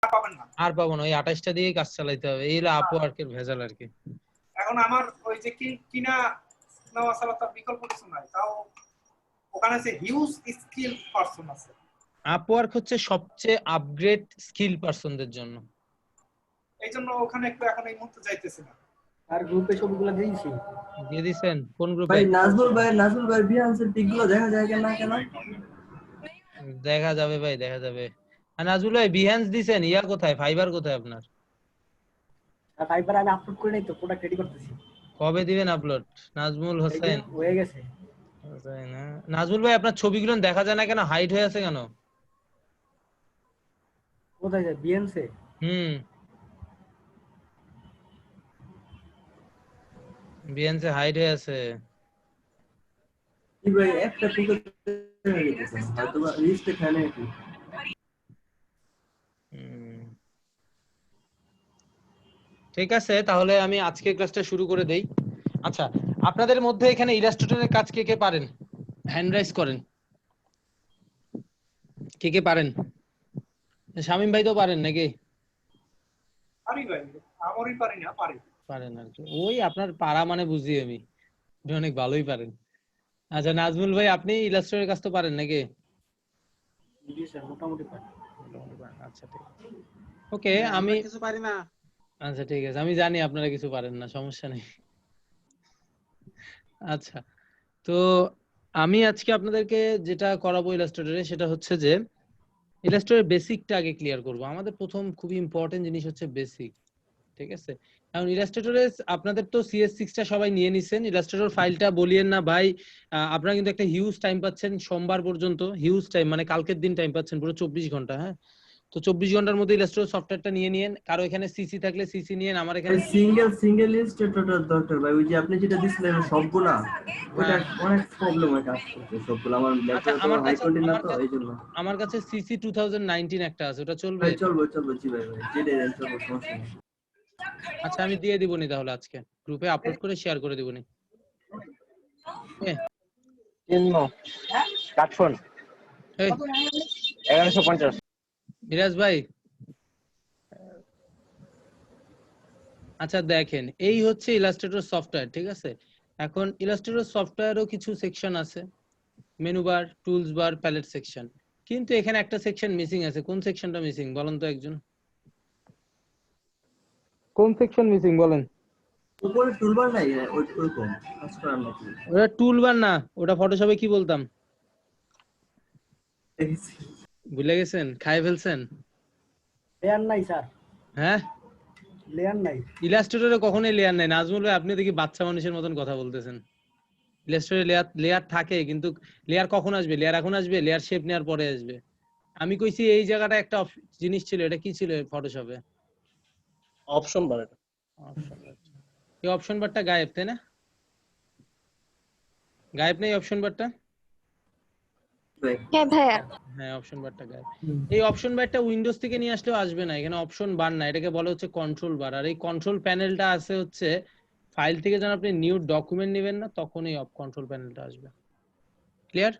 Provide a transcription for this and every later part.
পাবেন না, আর পাবো না, ওই 28টা দিয়েই কাজ চালাইতে হবে। এই হলো আপওয়ার্কের ভেজাল আর কি। এখন আমার ওই যে কিনা নেওয়া ছাড়া তার বিকল্প কিছু নাই, তাও ওখানে যে হিউজ স্কিল পারসন আছে। আপওয়ার্ক হচ্ছে সবচেয়ে আপগ্রেড স্কিল পারসনদের জন্য, এই জন্য ওখানে একটু এখন এই মুহূর্তে যাইতেছি না। আর গ্রুপে সবগুলো দিয়েছি। দিয়ে দিছেন? কোন গ্রুপে? ভাই নাজমুল ভাই বিহান্সের পিকগুলো দেখা যায় কেন কেন? দেখা যাবে ভাই, দেখা যাবে। আর নাজমুল ভাই বিহান্স দিছেন, ইয়া কোথায়, ফাইবার কোথায় আপনার? আর ফাইবার আমি আপলোড করে নাই তো, প্রোডাক্ট রেডি করতেছি। কবে দিবেন আপলোড? নাজমুল হোসেন হয়ে গেছে। নাজমুল ভাই আপনার ছবিগুলো দেখা যায় না কেন, হাইড হয়ে আছে কেন? কোথায় যায় বিএনসে? বিএনসে হাইড হয়ে আছে। কি ভাই একটা পিকও হয়ে গেছে, হয়তো লিস্টে খানে কি। ঠিক আছে, তাহলে আমি আজকে ক্লাসটা শুরু করে দেই। আচ্ছা, আপনাদের মধ্যে এখানে ইলাস্ট্রেটরের কাজ কে কে পারেন? হ্যান্ড রাইজ করেন। কে কে পারেন? শামিম ভাই তো পারেন নাকি? পারি ভাই, আমারই পারি না, পারি। পারেন আর কি, ওই আপনার পারা মানে বুঝি আমি, আপনি অনেক ভালোই পারেন। আচ্ছা নাজমুল ভাই, আপনি ইলাস্ট্রেটরের কাজ তো পারেন নাকি? জি স্যার, মোটামুটি পারি। আচ্ছা ঠিক আছে, ওকে। আমি কিছু পারি না। আচ্ছা ঠিক আছে, আমি জানি আপনারা কিছু পারেন না, সমস্যা নেই। আচ্ছা, তো আমি আজকে আপনাদেরকে যেটা করাবো ইলাস্ট্রেটরে, সেটা হচ্ছে যে ইলাস্ট্রেটরের বেসিকটা আগে ক্লিয়ার করব। আমাদের প্রথম খুবই ইম্পর্টেন্ট জিনিস হচ্ছে বেসিক, ঠিক আছে? এখন ইলাস্ট্রেটরে আপনাদের তো CS6 টা সবাই নিয়ে নিছেন, ইলাস্ট্রেটর ফাইলটা বলিয়েন না ভাই। আপনারা কিন্তু একটা হিউজ টাইম পাচ্ছেন সোমবার পর্যন্ত, হিউজ টাইম মানে কালকের দিন টাইম পাচ্ছেন পুরো 24 ঘন্টা। হ্যাঁ, তো 24 ঘন্টার মধ্যে ইলাস্ট্রেটর সফটওয়্যারটা নিয়ে নিয়েন। কারো এখানে সিসি থাকলে সিসি নিয়েন, আমার এখানে সিঙ্গেল ইনস্ট্যান্টার দরকার ভাই। ওই যে আপনি যেটা দিছিলেন সবগুলা, ওটা অনেক প্রবলেম হয় কাজ করতে সবগুলা। আমার ল্যাপটপে তো হাই কোয়ালিটি না, তো এইজন্য আমার কাছে সিসি 2019 একটা আছে, ওটা চলবে? ভাই চলবে জি ভাই, যেটা চলবে, সমস্যা নেই। আচ্ছা আমি দিয়ে দিবনি তাহলে, আজকে গ্রুপে আপলোড করে শেয়ার করে দিবনি। কাটফোন 1150 মিরাজ ভাই। আচ্ছা দেখেন, এই হচ্ছে ইলাস্ট্রেটর সফটওয়্যার, ঠিক আছে? এখন ইলাস্ট্রেটর সফটওয়্যারও কিছু সেকশন আছে, menu bar, tools bar, palette section. কিন্তু এখানে একটা সেকশন মিসিং আছে। কোন সেকশনটা মিসিং বলেন তো একজন? কোন সেকশন মিসিং বলেন? উপরে টুলবার নাই ওইরকম কাজ করার মতো। ওটা টুলবার না, ওটা ফটোশপে কি বলতাম ভুলে গেছেন, খায় ফেলছেন? লেয়ার নাই স্যার। হ্যাঁ, লেয়ার নাই ইলাস্ট্রেটরে কখনোই লেয়ার নাই। নাজমুল ভাই আপনি দেখি বাচ্চা মানুষের মতন কথা বলতেছেন। ইলাস্ট্রেটরে লেয়ার থাকে, কিন্তু লেয়ার কখন আসবে? লেয়ার এখন আসবে? লেয়ার শেপ নেওয়ার পরে আসবে। আমি কইছি এই জায়গাটা একটা জিনিস ছিল, এটা কি ছিল ফটোশপে? অপশন বার। এই অপশন বারটা গায়েব, তাই না? গায়েব নেই অপশন বারটা? হ্যাঁ ভাইয়া। হ্যাঁ, অপশন বারটা গায়েব। এই অপশন বারটা উইন্ডোজ থেকে নিয়ে আসলেও আসবে না, এখানে অপশন বার না, এটাকে বলা হচ্ছে কন্ট্রোল বার। আর এই কন্ট্রোল প্যানেলটা আছে হচ্ছে ফাইল থেকে যখন আপনি নিউ ডকুমেন্ট নেবেন না, তখন এই কন্ট্রোল প্যানেলটা আসবে। ক্লিয়ার?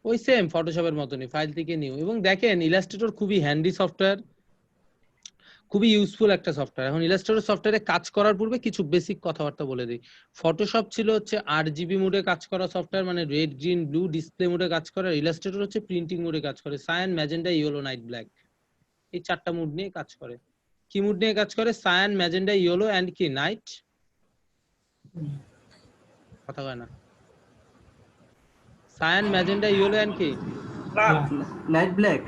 ওই সেম ফটোশপের মতনই, ফাইল থেকে নিউ। এবং দেখেন ইলাস্ট্রেটর খুবই হ্যান্ডি সফটওয়্যার, খুবই ইউজফুল একটা সফটওয়্যার। এখন ইলাস্ট্রেটর সফটওয়্যারে কাজ করার পূর্বে কিছু বেসিক কথাবার্তা বলে দিই। ফটোশপ ছিল হচ্ছে RGB মোডে কাজ করা সফটওয়্যার, মানে রেড, গ্রিন, ব্লু ডিসপ্লে মোডে কাজ করে। ইলাস্ট্রেটর হচ্ছে প্রিন্টিং মোডে কাজ করে, সায়ান, ম্যাজেন্টা, ইয়েলো, নাইট ব্ল্যাক, এই চারটা মুড নিয়ে কাজ করে। কি মুড নিয়ে কাজ করে? সায়ান, ম্যাজেন্টা, ইয়েলো এন্ড কি নাইট? কথা কয় না। সায়ান, ম্যাজেন্টা, ইয়েলো এন্ড কি? Night black.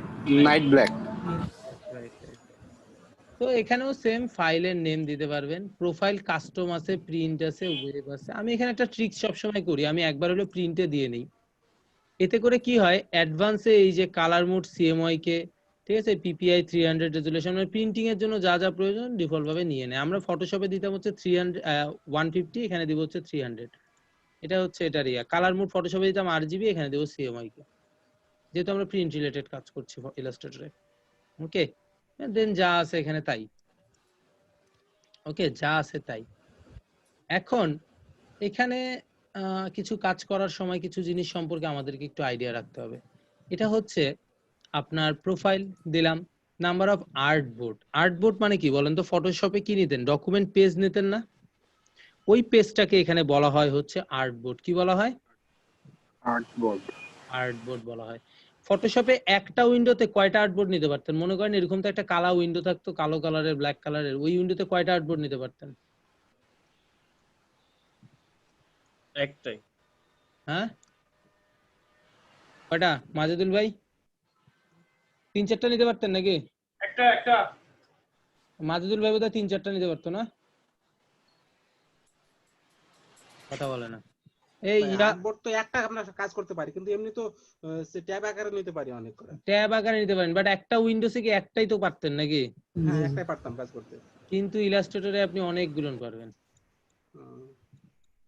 তো এখানেও সেম ফাইলের নেম দিতে পারবেন। প্রোফাইল কাস্টম আছে, প্রিন্ট আছে, ওয়েব আছে। আমি এখানে একটা ট্রিক সবসময় করি, আমি একবার হলো প্রিন্টে দিয়ে নেই। এতে করে কি হয়, অ্যাডভান্সে এই যে কালার মোড, CMYK, ঠিক আছে, PPI 300 রেজুলেশন, মানে প্রিন্টিং এর জন্য যা যা প্রয়োজন ডিফল্ট ভাবে নিয়ে নেয়। আমরা ফটোশপে দিতাম হচ্ছে 150, এখানে দিব হচ্ছে 300। এটা হচ্ছে এটার ইয়া। কালার মোড ফটোশপে দিতাম RGB, এখানে দেব CMYK, যেহেতু আমরা প্রিন্ট রিলেটেড কাজ করছি ইলাস্ট্রেটরে। ওকে, দেন যা আছে এখানে তাই। ওকে, যা আছে তাই। এখন এখানে কিছু কাজ করার সময় কিছু জিনিস সম্পর্কে আমাদেরকে একটু আইডিয়া রাখতে হবে। এটা হচ্ছে আপনার প্রোফাইল দিলাম, নাম্বার অফ আর্টবোর্ড মানে কি বলেন তো? ফটোশপে কি নিতেন? ডকুমেন্ট পেজ নিতেন না? ওই পেজটাকে এখানে বলা হয় হচ্ছে আর্টবোর্ড। কি বলা হয়? আর্টবোর্ড বলা হয়। ফটোশপে একটা উইন্ডোতে কয়টা আর্টবোর্ড নিতে পারতেন? মনে করেন এরকম তো একটা কালো উইন্ডো থাকতো, কালো কালারের, ব্ল্যাক কালারের। ওই উইন্ডোতে কয়টা আর্টবোর্ড নিতে পারতেন? একটাই। হ্যাঁ, কয়টা মাজেদুল ভাই? 3-4টা নিতে পারতেন নাকি? একটা মাজেদুল ভাই বোধহয় 3-4টা নিতে পারতো না? কথা বলে না। এই আর্টবোর্ড তো একটা আমরা কাজ করতে পারি, কিন্তু এমনি তো ট্যাব আকারে নিতে পারি অনেক করে। ট্যাব আকারে নিতে পারেন, বাট একটা উইন্ডোসে কি একটাই তো পারতেন নাকি? হ্যাঁ, একটাই পারতাম কাজ করতে। কিন্তু ইলাস্ট্রেটরে আপনি অনেকগুলো পারবেন।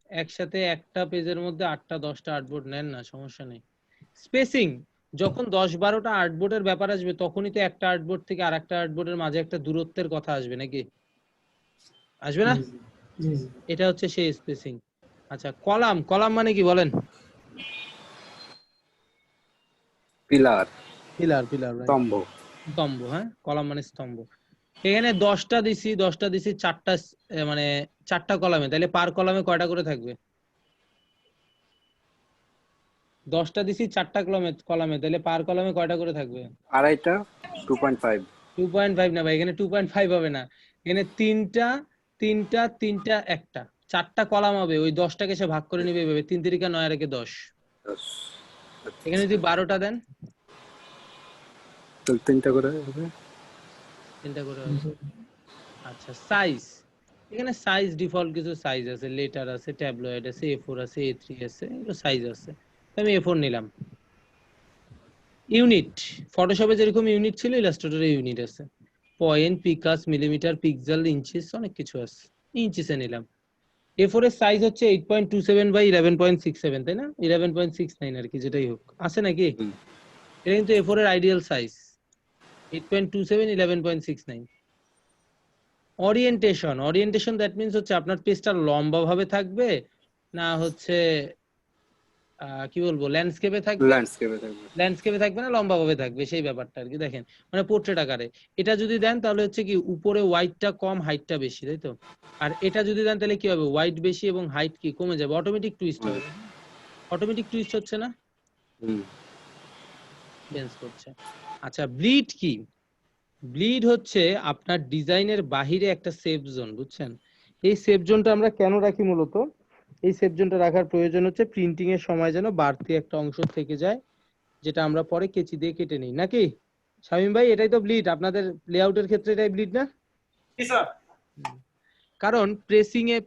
একসাথে একটা পেজের মধ্যে 8টা 10টা আর্টবোর্ড নেন না, সমস্যা নেই। স্পেসিং, যখন 10-12টা আর্টবোর্ডের ব্যাপার আসবে তখনই তো একটা আর্টবোর্ড থেকে আরেকটা আর্টবোর্ডের মাঝে একটা দূরত্বের কথা আসবে নাকি? আসবে না? এটা হচ্ছে সেই স্পেসিং। আচ্ছা, কলাম মানে কি বলেন? পিলার, পিলার স্তম্ভ। স্তম্ভ, হ্যাঁ, কলাম মানে স্তম্ভ। এখানে 10টা দিছি 4টা, মানে 4টা কলামে, তাহলে পার কলামে কয়টা করে থাকবে? 10টা দিছি 4টা কলামে, তাহলে পার কলামে কয়টা করে থাকবে? আড়াইটা, 2.5। 2.5 না ভাই, এখানে 2.5 হবে না। এখানে তিনটা একটা, 4টা কলাম হবে। ওই 10টাকে সে ভাগ করে নিবে এভাবে, 3 3 9 আর 10। এখানে যদি 12টা দেন, তাহলে 3টা করে হবে। 3টা করে হবে। আচ্ছা, সাইজ, এখানে সাইজ ডিফল্ট কিছু সাইজ আছে, লেটার আছে, ট্যাবলয়েড আছে, A4 আছে, A3 আছে, এগুলো সাইজ আছে। আমি A4 নিলাম। ইউনিট, ফটোশপে যেরকম ইউনিট ছিল ইলাস্ট্রেটরে ইউনিট আছে। Point, picas, millimetre, pixel, inches, অনেক কিছু আছে। ইঞ্চিসে নিলাম। A4 এর সাইজ হচ্ছে 8.27 বাই 11.67, তাই না? 11.69 আর কি, যেটাই হোক, আছে নাকি? এটা কিন্তু A4 এর ideal size 8.27 11.69। Orientation that means হচ্ছে আপনার পেজটা লম্বা ভাবে থাকবে না হচ্ছে কি বলবো, ল্যান্ডস্কেপে থাকবে না লম্বা ভাবে থাকবে, সেই ব্যাপারটা আর কি। দেখেন, মানে পোর্ট্রেট আকারে এটা যদি দেন তাহলে হচ্ছে কি উপরে ওয়াইডটা কম, হাইটটা বেশি, তাই তো? আর এটা যদি দেন তাহলে কি হবে, ওয়াইড বেশি এবং হাইট কি কমে যাবে, অটোমেটিক টুইস্ট হবে। অটোমেটিক টুইস্ট হচ্ছে না, চেঞ্জ করছে। আচ্ছা, ব্লিড কি? ব্লিড হচ্ছে আপনার ডিজাইনের বাহিরে একটা সেফ জোন, বুঝছেন? এই সেফ জোনটা আমরা কেন রাখি মূলত? এই সেফ জোনটা রাখার প্রয়োজন হচ্ছে প্রিন্টিং এর সময় যেন বাড়তি একটা অংশ থেকে যায়, যেটা আমরা পরে কেচি দিয়ে কেটে নিই, নাকি শামীম ভাই? এটাই তো ব্লিড আপনাদের লেআউটের ক্ষেত্রে, এটাই ব্লিড না? জি স্যার। কারণ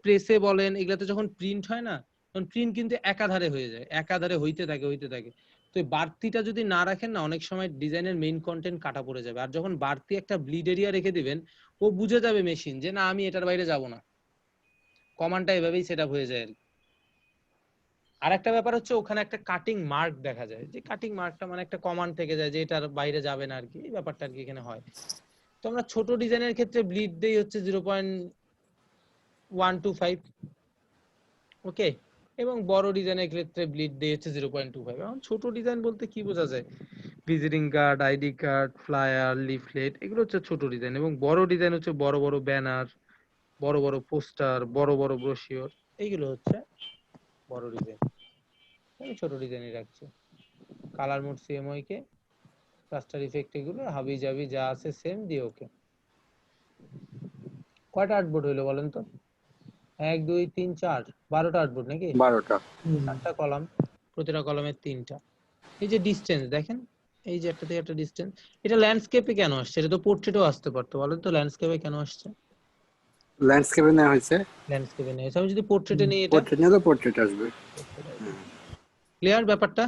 প্রেসে বলেন, এগুলাতে যখন প্রিন্ট হয় না, তখন প্রিন্ট কিন্তু একাধারে হয়ে যায়, একাধারে হইতে থাকে। তো বাড়তিটা যদি না রাখেন না, অনেক সময় ডিজাইনের মেইন কন্টেন্ট কাটা পড়ে যাবে। আর যখন বাড়তি একটা ব্লিড এরিয়া রেখে দিবেন, ও বুঝে যাবে মেশিন যে না, আমি এটার বাইরে যাব না। কমান্ডটা এভাবেই সেটআপ হয়ে যায় আর কি। আর একটা ব্যাপার হচ্ছে ওখানে একটা কাটিং মার্ক দেখা যায়, যে কাটিং মার্কটা মানে একটা কমান্ড থেকে যায় যে এটার বাইরে যাবে না আর কি, এই ব্যাপারটা আর কি এখানে হয়। তো আমরা ছোট ডিজাইনের ক্ষেত্রে ব্লিড দেই হচ্ছে 0.125, ওকে, এবং বড় ডিজাইনের ক্ষেত্রে ব্লিড দেই হচ্ছে 0.25। এখন ছোট ডিজাইন বলতে কি বোঝা যায়? Visiting card, ID card, flyer, leaflet, এগুলো হচ্ছে ছোট ডিজাইন। এবং বড় ডিজাইন হচ্ছে বড় বড় ব্যানার, বড় বড় পোস্টার, বড় বড় ব্রোশিওর, এইগুলো হচ্ছে বড় ডিজাইন। আমি ছোট ডিজাইনই রাখছি। কালার মোড সিএমওয়াই কে, রাস্টার ইফেক্ট, এগুলো হাবি জাবি যা আছে সেম দিয়ে ওকে। কয়টা আর্টবোর্ড হইলো বলেন তো? 1 2 3 4, 12টা আর্টবোর্ড নাকি? 12টা। 4টা কলাম, প্রতিটা কলামে 3টা। এই যে ডিসটেন্স দেখেন, এই যে একটা থেকে একটা ডিসটেন্স, এটা ল্যান্ডস্কেপে কেন আসছে? এটা তো পোর্ট্রেটেও আসতে পারতো, বলেন তো ল্যান্ডস্কেপে কেন আসছে? ল্যান্ডস্কেপে নেওয়া হয়েছে। ল্যান্ডস্কেপে নেই, আমি যদি পোর্ট্রেটে নিই, এটা পোর্ট্রেট নিয়ে তো পোর্ট্রেট আসবে। ক্লিয়ার ব্যাপারটা?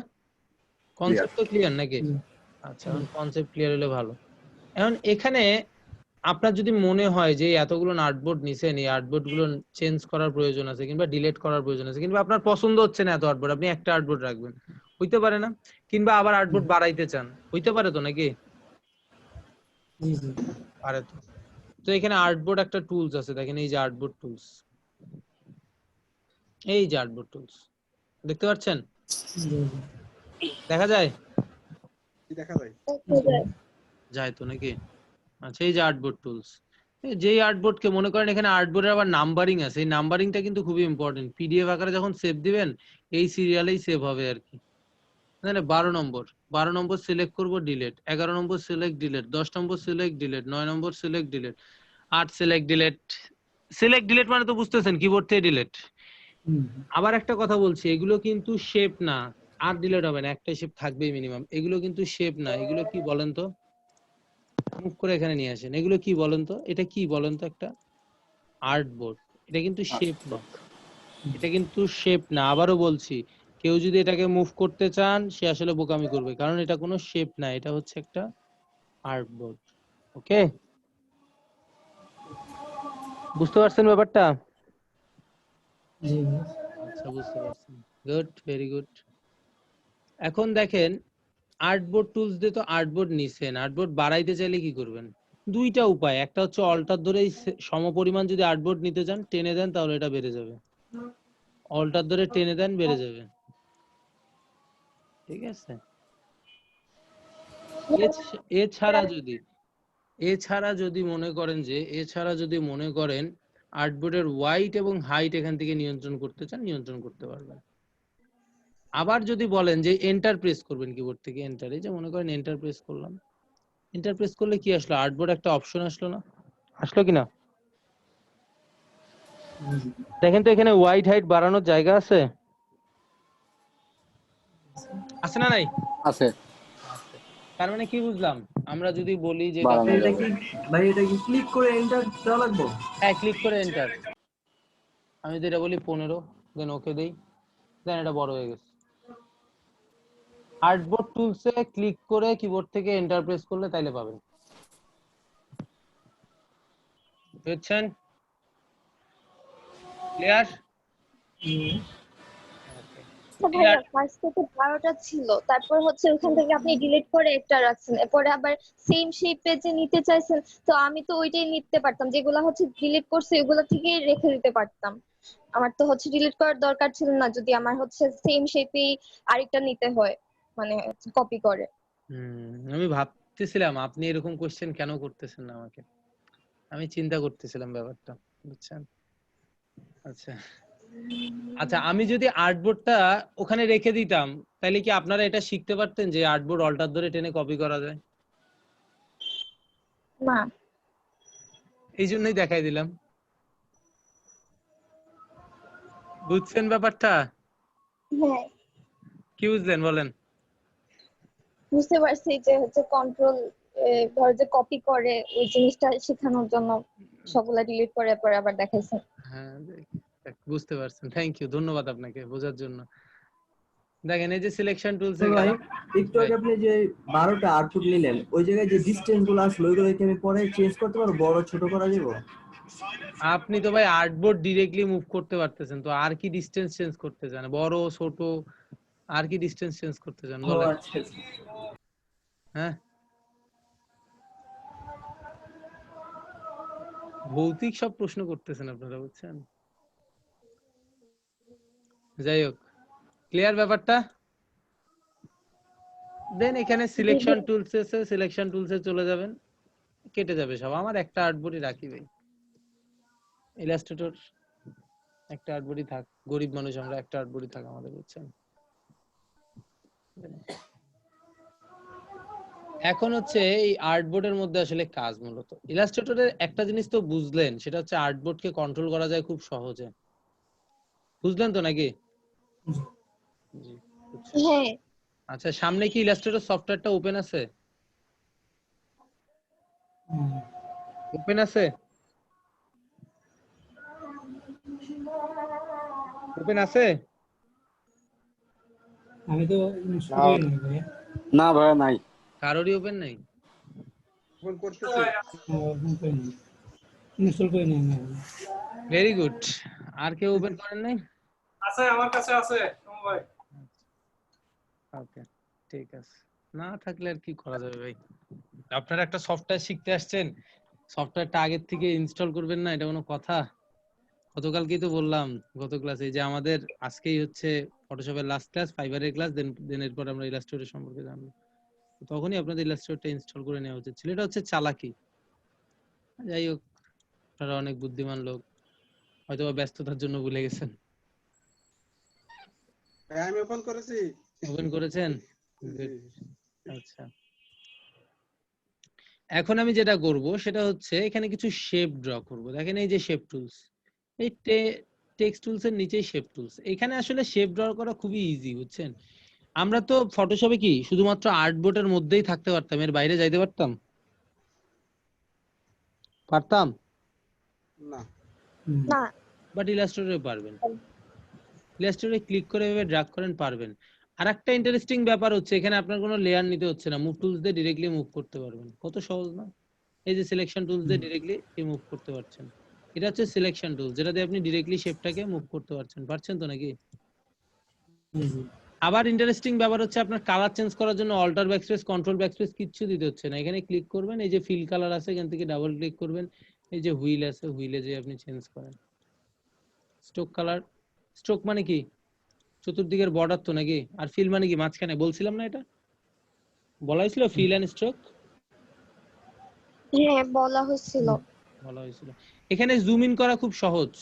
কনসেপ্ট তো ক্লিয়ার নাকি? আচ্ছা, কনসেপ্ট ক্লিয়ার হলে ভালো। এখন এখানে আপনার যদি মনে হয় যে এতগুলো আর্টবোর্ড নিছেন, এই আর্টবোর্ড গুলো চেঞ্জ করার প্রয়োজন আছে কিংবা ডিলিট করার প্রয়োজন আছে, কিংবা আপনার পছন্দ হচ্ছে না এত আর্টবোর্ড, আপনি একটা আর্টবোর্ড রাখবেন, হইতে পারে না? কিংবা আবার আর্টবোর্ড বাড়াইতে চান, হইতে পারে তো নাকি? পারে তো। তো এখানে আর্টবোর্ড একটা টুলস আছে, দেখেন এই যে আর্টবোর্ড টুলস, এই যে আর্টবোর্ড টুলস দেখতে পাচ্ছেন? দেখা যায়? দেখা যায়। যায় তো নাকি? আচ্ছা এই যে আর্টবোর্ড টুলস, যেই আর্টবোর্ড কে মনে করেন এখানে আর্টবোর্ডের আবার নাম্বারিং আছে, এই নাম্বারিংটা কিন্তু খুবই ইম্পর্টেন্ট। পিডিএফ আকারে যখন সেভ দিবেন এই সিরিয়ালেই সেভ হবে আর কি। মানে 12 নম্বর সিলেক্ট করব ডিলিট, 11 নম্বর সিলেক্ট ডিলিট, 10 নম্বর সিলেক্ট ডিলিট, 9 নম্বর select delete, 8 select delete. Select delete মানে তো বুঝতেছেন কিবোর্ড থেকে ডিলিট। আবার একটা কথা বলছি, এগুলো কিন্তু শেপ না, আর ডিলিট হবে না, একটাই শেপ থাকবেই মিনিমাম। এগুলো কিন্তু শেপ না, এগুলো কি বলেন তো, মুভ করে এখানে নিয়ে আসেন। এগুলো কি বলেন তো, এটা কি বলেন তো, একটা আর্টবোর্ড, এটা কিন্তু শেপ না, এটা কিন্তু শেপ না। আবারও বলছি, কেউ যদি এটাকে মুভ করতে চান সে আসলে বোকামি করবে, কারণ এটা কোনো শেপ না, এটা হচ্ছে একটা আর্টবোর্ড। ওকে, বুঝতে পারছেন ব্যাপারটা? আচ্ছা বুঝতে পারছেন, গুড, ভেরি গুড। এখন দেখেন আর্টবোর্ড টুলস দিয়ে তো আর্টবোর্ড নিছেন, আর্টবোর্ড বাড়াইতে চাইলে কি করবেন? দুইটা উপায়, একটা হচ্ছে অল্টার ধরে সমপরিমাণ যদি আর্টবোর্ড নিতে চান টেনে দেন তাহলে এটা বেড়ে যাবে, অল্টার ধরে টেনে দেন বেড়ে যাবে, ঠিক আছে? এছাড়া যদি মনে করেন আর্টবোর্ডের ওয়াইট এবং হাইট এখান থেকে নিয়ন্ত্রণ করতে চান, নিয়ন্ত্রণ করতে পারবেন। আবার যদি বলেন যে এন্টার প্রেস করবেন কিবোর্ড থেকে, এন্টার, এই যে মনে করেন এন্টার প্রেস করলাম, এন্টার প্রেস করলে কি আসলো? আর্টবোর্ড একটা অপশন আসলো না? আসলো কিনা দেখেন তো, এখানে ওয়াইট হাইট বাড়ানোর জায়গা আছে, আছে না নাই? আছে। তার মানে কি বুঝলাম, আমরা যদি বলি যে বাড়ানো এটা যাবে। কি ভাই, এটা কি ক্লিক করে এন্টার দেওয়া লাগবে? হ্যাঁ ক্লিক করে এন্টার, আমি যেটা বলি 15, দেন ওকে দেই, দেন এটা বড় হয়ে গেছে। আর্টবোর্ড টুলসে ক্লিক করে কিবোর্ড থেকে এন্টার প্রেস করলে তাইলে পাবেন, বুঝছেন? ক্লিয়ার? ভাইয়া ফার্স্ট থেকে 12টা ছিল, তারপর হচ্ছে ওখান থেকে আপনি ডিলিট করে একটা রাখছেন, এরপরে আবার সেম সেই পেজে নিতে চাইছেন, তো আমি তো ওইটাই নিতে পারতাম, যেগুলো হচ্ছে ডিলিট করছে ওগুলো থেকেই রেখে দিতে পারতাম। আমার তো হচ্ছে ডিলিট করার দরকার ছিল না, যদি আমার হচ্ছে সেম শেপেই আরেকটা নিতে হয়, মানে কপি করে। আমি ভাবতেছিলাম আপনি এরকম কোশ্চেন কেন করতেছেন না আমাকে, আমি চিন্তা করতেছিলাম ব্যাপারটা, বুঝছেন? আচ্ছা আচ্ছা, আমি যদি আর্টবোর্ডটা ওখানে রেখে দিতাম তাহলে কি আপনারা এটা শিখতে পারতেন যে আর্টবোর্ড অল্টার ধরে টেনে কপি করা যায়? না। এই জন্যই দেখাই দিলাম, বুঝছেন ব্যাপারটা? হ্যাঁ কি বুঝলেন বলেন? বুঝতে পারছি, যে হচ্ছে কন্ট্রোল ধর যে কপি করে ওই জিনিসটা শেখানোর জন্য সবগুলা ডিলিট করে পরে আবার দেখাইছেন। হ্যাঁ বুঝতে পারছেন, থ্যাংক ইউ, ধন্যবাদ আপনাকে বোঝার জন্য। দেখেন এই যে সিলেকশন টুলসে ভাই গেলাম, একটু আগে আপনি যে 12টা আউটপুট নিলেন, ওই জায়গায় যে ডিসটেন্স গুলো আসলো ওইগুলো কি আমি পরে চেঞ্জ করতে পারবো, বড় ছোট করা যাবে? আপনি তো ভাই আর্টবোর্ড ডিরেক্টলি মুভ করতে পারতেছেন, তো আর কি ডিসটেন্স চেঞ্জ করতে চান? বড় ছোট আর কি ডিসটেন্স চেঞ্জ করতে চান ও বলেন? আচ্ছা আচ্ছা। হ্যাঁ ভৌতিক সব প্রশ্ন করতেছেন আপনারা, বুঝছেন? যাই হোক, ক্লিয়ার ব্যাপারটা? দেন এখানে সিলেকশন টুলস আছে, সিলেকশন টুলসে চলে যাবেন, কেটে যাবে সব। আমার একটা আর্টবোর্ডই রাখি ভাই, ইলাস্ট্রেটর একটা আর্টবোর্ডই থাক, গরিব মানুষ আমরা, একটা আর্টবোর্ডই থাক আমাদের, বুঝছেন? এখন হচ্ছে এই আর্টবোর্ডের মধ্যে আসলে কাজ মূলত ইলাস্ট্রেটরের একটা জিনিস তো বুঝলেন, সেটা হচ্ছে আর্টবোর্ডকে কন্ট্রোল করা যায় খুব সহজে, বুঝলেন তো নাকি? জি। হ্যাঁ আচ্ছা সামনে কি ইলাস্ট্রেটর সফটওয়্যারটা ওপেন আছে? ওপেন আছে? ওপেন আছে? আমি তো ইনস্টল করি নাই ভাইয়া। না ভাইয়া নাই। কারোরই ওপেন নাই? ফোন করতেছি। ইনস্টল করি নাই আমি। Very good. আর কেউ ওপেন করেন নাই? আছে, আমার কাছে আছে ভাই। ওকে ঠিক আছে, না থাকলে আর কি করা যাবে ভাই, আপনারা একটা সফটওয়্যার শিখতে আসছেন, সফটওয়্যারটা আগের থেকে ইনস্টল করবেন না, এটা কোনো কথা? গতকালকেই তো বললাম, গত ক্লাসে যে আমাদের আজকেই হচ্ছে ফটোশপের লাস্ট ক্লাস, ফাইবারের ক্লাস, দেন এরপর আমরা ইলাস্ট্রেটর সম্পর্কে জানবো, তখনই আপনাদের ইলাস্ট্রেটরটা ইনস্টল করে নেওয়া উচিত ছিল। এটা হচ্ছে চালাকি, যাই হোক, আপনারা অনেক বুদ্ধিমান লোক, হয়তো বা ব্যস্ততার জন্য ভুলে গেছেন। ভাই আমি ওপেন করেছি। ওপেন করেছেন? জি। আচ্ছা, এখন আমি যেটা করব সেটা হচ্ছে এখানে কিছু শেপ ড্র করব। দেখেন এই যে শেপ টুলস, এই টেক্সট টুলস এর নিচেই শেপ টুলস। এখানে আসলে শেপ ড্র করা খুবই ইজি, বুঝছেন? আমরা তো ফটোশপে কি শুধুমাত্র আর্টবোর্ডের মধ্যেই থাকতে পারতাম, এর বাইরে যাইতে পারতাম? পারতাম না। না। বাট ইলাস্ট্রেটরে পারবেন। ইলাস্ট্রেটরে ক্লিক করে এভাবে ড্র্যাগ করেন, পারবেন। আর একটা ইন্টারেস্টিং ব্যাপার হচ্ছে এখানে আপনার কোনো লেয়ার নিতে হচ্ছে না, মুভ টুলস দিয়ে ডিরেক্টলি মুভ করতে পারবেন। কত সহজ না? এই যে সিলেকশন টুলস দিয়ে ডিরেক্টলি মুভ করতে পারছেন। এটা হচ্ছে সিলেকশন টুল, যেটা দিয়ে আপনি ডিরেক্টলি শেপটাকে মুভ করতে পারছেন তো নাকি? আবার ইন্টারেস্টিং ব্যাপার হচ্ছে আপনার কালার চেঞ্জ করার জন্য অল্টার ব্যাকস্পেস, কন্ট্রোল ব্যাকস্পেস কিচ্ছু দিতে হচ্ছে না। এখানে ক্লিক করবেন, এই যে ফিল কালার আছে এখান থেকে ডাবল ক্লিক করবেন, এই যে হুইল আছে হুইলে যে আপনি চেঞ্জ করেন। স্ট্রোক কালার, স্ট্রোক মানে কি চতুর্দিকের বর্ডার তো নাকি? আর ফিল মানে কি মাঝখানে? বলছিলাম না এটা বলা হয়েছিল, ফিল এন্ড স্ট্রোক হ্যাঁ বলা হয়েছিল। বলা হয়েছিল। এখানে জুম ইন করা খুব সহজ,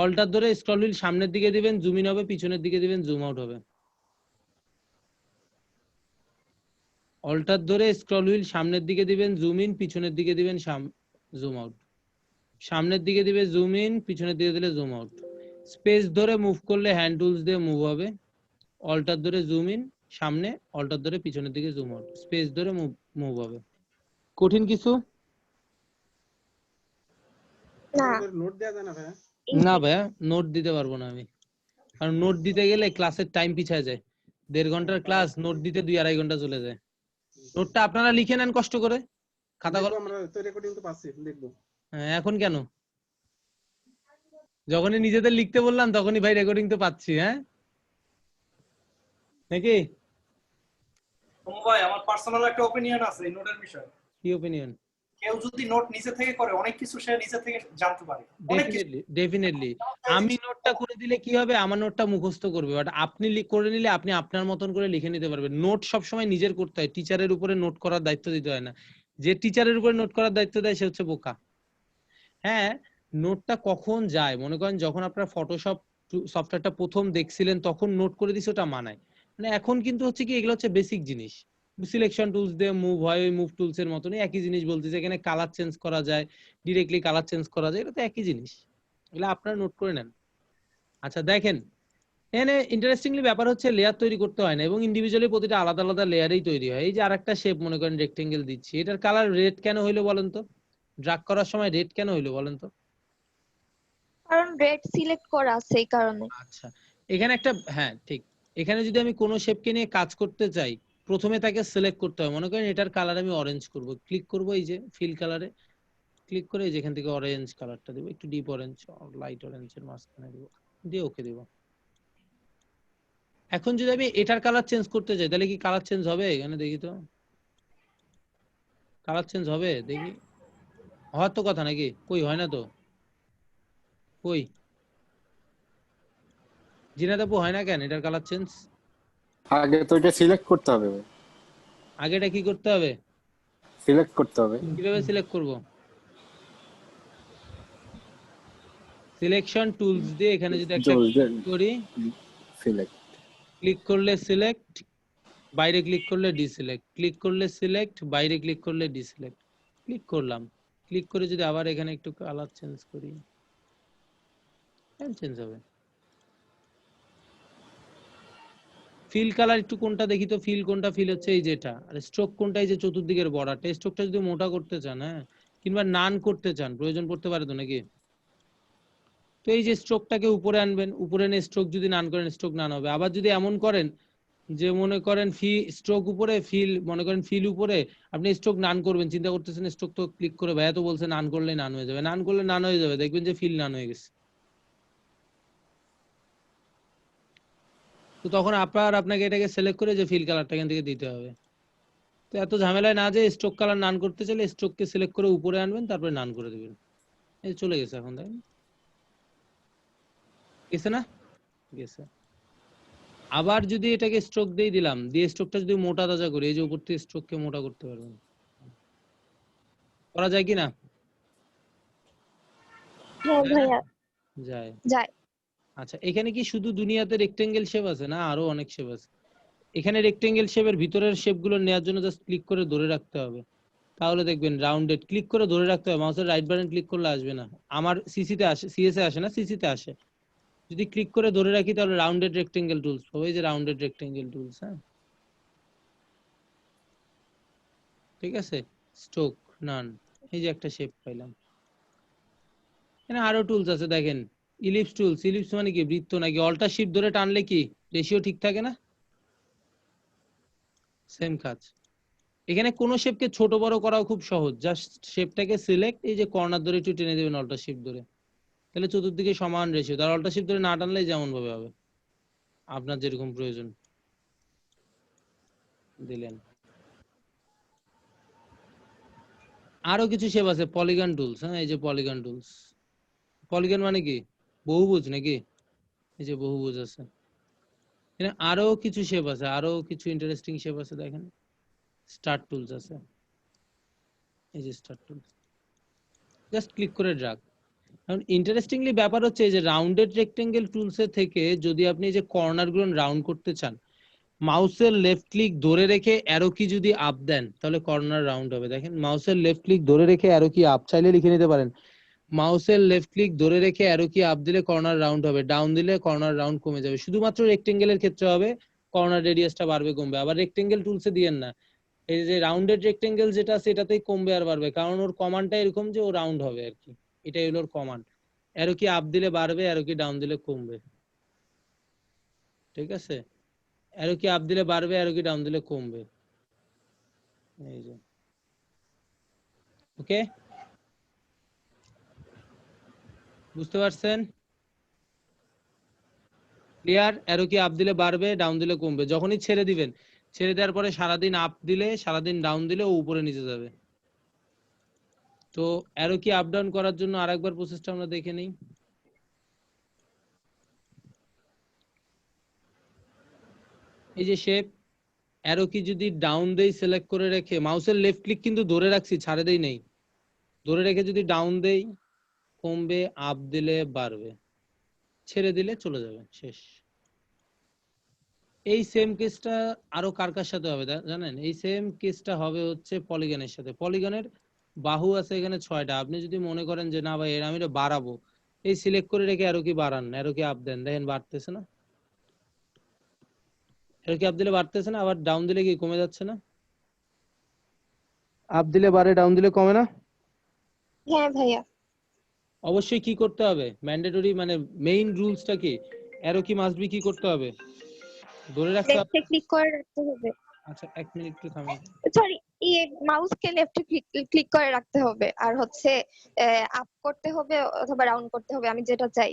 অল্টার ধরে স্ক্রল হুইল সামনের দিকে দিবেন, জুম ইন হবে, পিছনের দিকে দিবেন, জুম আউট হবে। অল্টার ধরে স্ক্রল হুইল সামনের দিকে দিবেন, জুম ইন, পিছনের দিকে দিবেন, জুম আউট। সামনের দিকে দিবে জুম ইন, পিছনের দিকে দিলে জুম আউট। স্পেস ধরে মুভ করলে হ্যান্ড টুলস দিয়ে মুভ হবে। অল্টার ধরে জুম ইন সামনে, অল্টার ধরে পিছনের দিকে জুম আউট, স্পেস ধরে মুভ হবে। কঠিন কিছু না। নোট দেয়া যায় না ভাই? না ভাইয়া, নোট দিতে পারবো না আমি, কারণ নোট দিতে গেলে ক্লাসের টাইম পিছায় যায়। 1.5 ঘন্টার ক্লাস, নোট দিতে 2-2.5 ঘন্টা চলে যায়। নোটটা আপনারা লিখে নেন কষ্ট করে, খাতা দেখবো, কলম। আমরা তো রেকর্ডিং তো পাচ্ছি, দেখবো। হ্যাঁ, এখন কেন? যখনই নিজেদের লিখতে বললাম তখনই ভাই রেকর্ডিং তো পাচ্ছি, হ্যাঁ নাকি? ভাই আমার পার্সোনাল একটা ওপিনিয়ন আছে এই নোটের বিষয়ে। কি ওপিনিয়ন? কেউ যদি নোট নিজে থেকে করে অনেক কিছু সে নিজে থেকে জানতে পারে, অনেক কিছু। ডেফিনেটলি আমি নোটটা করে দিলে কি হবে, আমার নোটটা মুখস্থ করবে, বাট আপনি করে নিলে আপনি আপনার মতন করে লিখে নিতে পারবেন। নোট সব সময় নিজের করতে হয়, টিচারের উপরে নোট করার দায়িত্ব দিতে হয় না। যে টিচারের উপরে নোট করার দায়িত্ব দেয় সে হচ্ছে বোকা। হ্যাঁ, নোটটা কখন যায়, মনে করেন যখন আপনার ফটোশপ সফটওয়্যারটা প্রথম দেখছিলেন তখন নোট করে দিছে, ওটা মানায়। মানে এখন কিন্তু হচ্ছে কি, এগুলো হচ্ছে বেসিক জিনিস। সিলেকশন টুলস দিয়ে মুভ হয়, ওই মুভ টুলস এর মতনই একই জিনিস বলতেছে। এখানে কালার চেঞ্জ করা যায়, ডিরেক্টলি কালার চেঞ্জ করা যায়, এটা তো একই জিনিস। এগুলো আপনারা নোট করে নেন। আচ্ছা দেখেন, এখানে ইন্টারেস্টিংলি ব্যাপার হচ্ছে লেয়ার তৈরি করতে হয় না, এবং ইন্ডিভিজুয়ালি প্রতিটা আলাদা আলাদা লেয়ারেই তৈরি হয়। এই যে আরেকটা শেপ মনে করেন রেক্টেঙ্গেল দিচ্ছি, এটার কালার রেড কেন হইলো বলেন তো? ড্রাগ করার সময় রেড কেন হইলো বলেন তো? কারণ রেড সিলেক্ট করা আছে এই কারণে। আচ্ছা, এখানে একটা, হ্যাঁ ঠিক, এখানে যদি আমি কোনো শেপকে নিয়ে কাজ করতে চাই প্রথমে তাকে সিলেক্ট করতে হয়। মনে করেন এটার কালার আমি অরেঞ্জ করব, ক্লিক করব, এই যে ফিল কালারে ক্লিক করে এই যেখান থেকে অরেঞ্জ কালারটা দেব, একটু ডিপ অরেঞ্জ, লাইট অরেঞ্জের মাঝখানে দেব, দিয়ে ওকে দেব। এখন যদি আমি এটার কালার চেঞ্জ করতে চাই তাহলে কি কালার চেঞ্জ হবে? এখানে দেখি তো, কালার চেঞ্জ হবে দেখি, হওয়ার তো কথা নাকি? কই হয় না তো, কই জিনাত আপু হয় না কেন এটার কালার চেঞ্জ? আগে তো এটা সিলেক্ট করতে হবে ভাই, আগেটা কি করতে হবে? সিলেক্ট করতে হবে। কিভাবে সিলেক্ট করব? সিলেকশন টুলস দিয়ে এখানে যদি একটা ক্লিক করি, সিলেক্ট, ক্লিক করলে সিলেক্ট, বাইরে ক্লিক করলে ডিসিলেক্ট, ক্লিক করলে সিলেক্ট, বাইরে ক্লিক করলে ডিসিলেক্ট। ক্লিক করলাম, ক্লিক করে যদি আবার এখানে একটু কালার চেঞ্জ করি, চেঞ্জ হবে। ফিল কালার একটু কোনটা দেখি তো, ফিল কোনটা? ফিল হচ্ছে এই যেটা। আর স্ট্রোক কোনটা? এই যে চতুর্দিকের বর্ডারটা। স্ট্রোকটা যদি মোটা করতে চান, হ্যাঁ, কিংবা নান করতে চান, প্রয়োজন পড়তে পারে তো নাকি? তো এই যে স্ট্রোকটাকে উপরে আনবেন, উপরে এনে স্ট্রোক যদি নান করেন স্ট্রোক নান হবে। আবার যদি এমন করেন যে মনে করেন স্ট্রোক উপরে, ফিল মনে করেন ফিল উপরে, আপনি স্ট্রোক নান করবেন, চিন্তা করতেছেন স্ট্রোক তো ক্লিক করে, ভাইয়া তো বলছে নান করলে নান হয়ে যাবে, নান করলে নান হয়ে যাবে, দেখবেন যে ফিল নান হয়ে গেছে। তো তখন আপনাকে এটাকে সিলেক্ট করে যে ফিল কালারটা এখান থেকে দিতে হবে। তো এত ঝামেলায় না যে স্ট্রোক কালার নান করতে চাইলে স্ট্রোককে সিলেক্ট করে উপরে আনবেন, তারপরে নান করে দিবেন। এই চলে গেছে এখন, তাই গেছে না? গেছে। আবার যদি এটাকে স্ট্রোক দিয়ে দিলাম, দিয়ে স্ট্রোকটা যদি মোটা তাজা করি, এই যে উপর থেকে স্ট্রোককে মোটা করতে পারবেন, করা যায় কি না? হ্যাঁ যায় না? ভাইয়া যায়। যায়। আচ্ছা, এখানে কি শুধু দুনিয়াতে রেক্টেঙ্গেল শেপ আছে না আরো অনেক শেপ আছে? এখানে রেক্টেঙ্গেল শেপের ভিতরের শেপগুলো নেওয়ার জন্য জাস্ট ক্লিক করে ধরে রাখতে হবে, তাহলে দেখবেন রাউন্ডেড। ক্লিক করে ধরে রাখতে হবে, মাউসের রাইট বাটন ক্লিক করলে আসবে না। আমার সিসি তে আসে, সিএস এ আসে না, সিসি তে আসে। যদি ক্লিক করে ধরে রাখি তাহলে রাউন্ডেড রেক্টেঙ্গেল টুলস পাবো, এই যে রাউন্ডেড রেক্টেঙ্গেল টুলস। হ্যাঁ, ঠিক আছে। স্ট্রোক, নান, এই যে একটা শেপ পাইলাম। এখানে আরো টুলস আছে দেখেন, ইলিপস টুলস। ইলিপস মানে কি, বৃত্ত নাকি? অল্টার শিফট ধরে টানলে কি রেশিও ঠিক থাকে না? সেম কাজ এখানে। কোন শেপকে ছোট বড় করাও খুব সহজ, জাস্ট শেপটাকে সিলেক্ট, এই যে কর্নার ধরে একটু টেনে দেবেন অল্টার শিফট ধরে, তাহলে চতুর্দিকে সমান রেশিও। তার অল্টার শিফট ধরে না টানলেই যেমন ভাবে হবে, আপনার যেরকম প্রয়োজন দিলেন। আরো কিছু শেপ আছে, পলিগন টুলস। হ্যাঁ, এই যে পলিগন টুলস। পলিগন মানে কি, বহুভুজ নাকি? এই যে বহুভুজ আছে। এখানে আরো কিছু শেপ আছে, আরো কিছু ইন্টারেস্টিং শেপ আছে দেখেন। স্টার টুলস আছে, এই যে স্টার টুলস, জাস্ট ক্লিক করে ড্রাগ। এখন ইন্টারেস্টিংলি ব্যাপার হচ্ছে এই যে রাউন্ডেড রেক্টেঙ্গেল টুলসের থেকে যদি আপনি এই যে কর্নারগুলো রাউন্ড করতে চান, মাউসের লেফট ক্লিক ধরে রেখে অ্যারো কি যদি আপ দেন তাহলে কর্নার রাউন্ড হবে। দেখেন, মাউসের লেফট ক্লিক ধরে রেখে অ্যারো কি আপ, চাইলে লিখে নিতে পারেন, মাউসের লেফট ক্লিক ধরে রেখে অ্যারো কি আপ দিলে কর্নার রাউন্ড হবে, ডাউন দিলে কর্নার রাউন্ড কমে যাবে। শুধুমাত্র রেক্টেঙ্গেলের ক্ষেত্রে হবে, কর্নার রেডিয়াসটা বাড়বে কমবে। আবার রেক্টেঙ্গেল টুলসে দিয়েন না, এই যে রাউন্ডেড রেক্টেঙ্গেল যেটা সেটাতেই কমবে আর বাড়বে, কারণ ওর কমান্ডটা এরকম যে ও রাউন্ড হবে আর কি, এটাই হলো ওর কমান্ড। অ্যারো কি আপ দিলে বাড়বে, অ্যারো কি ডাউন দিলে কমবে। ঠিক আছে, অ্যারো কি আপ দিলে বাড়বে, অ্যারো কি ডাউন দিলে কমবে। এই যে, ওকে, বুঝতে পারছেন? ক্লিয়ার? অ্যারো কি আপ দিলে বাড়বে, ডাউন দিলে কমবে। যখনই ছেড়ে দিবেন, ছেড়ে দেওয়ার পরে সারাদিন আপ দিলে, সারাদিন ডাউন দিলে ও উপরে নিচে যাবে। তো অ্যারো কি আপ ডাউন করার জন্য আরেকবার প্রসেসটা আমরা দেখে নিই। এই যে শেপ, অ্যারো কি যদি ডাউন দেই সিলেক্ট করে রেখে, মাউসের লেফট ক্লিক কিন্তু ধরে রাখছি, ছাড়ে দেই নেই, ধরে রেখে যদি ডাউন দেই কমবে, আপ দিলে বাড়বে, ছেড়ে দিলে চলে যাবে, শেষ। এই সেম কেসটা আরো কার কার সাথে হবে জানেন? এই সেম কেসটা হবে হচ্ছে পলিগনের সাথে। পলিগনের বাহু আছে এখানে 6টা। আপনি যদি মনে করেন যে না ভাই এর আমি এটা বাড়াবো, এই সিলেক্ট করে রেখে অ্যারো কি বাড়ান, অ্যারো কি আপ দেন, দেখেন বাড়তেছে না? অ্যারো কি আপ দিলে বাড়তেছে না? আবার ডাউন দিলে কি কমে যাচ্ছে না? আপ দিলে বাড়ে, ডাউন দিলে কমে না? হ্যাঁ ভাইয়া। অবশ্যই কি করতে হবে, ম্যান্ডেটরি মানে মেইন রুলসটা কি, অ্যারো কি মাস্ট বি কি করতে হবে, ধরে রাখতে হবে। লেফটে ক্লিক করে রাখতে হবে। আচ্ছা, 1 মিনিট একটু থামেন। সরি, মাউসকে লেফটে ক্লিক করে রাখতে হবে, আর হচ্ছে আপ করতে হবে অথবা ডাউন করতে হবে, আমি যেটা চাই।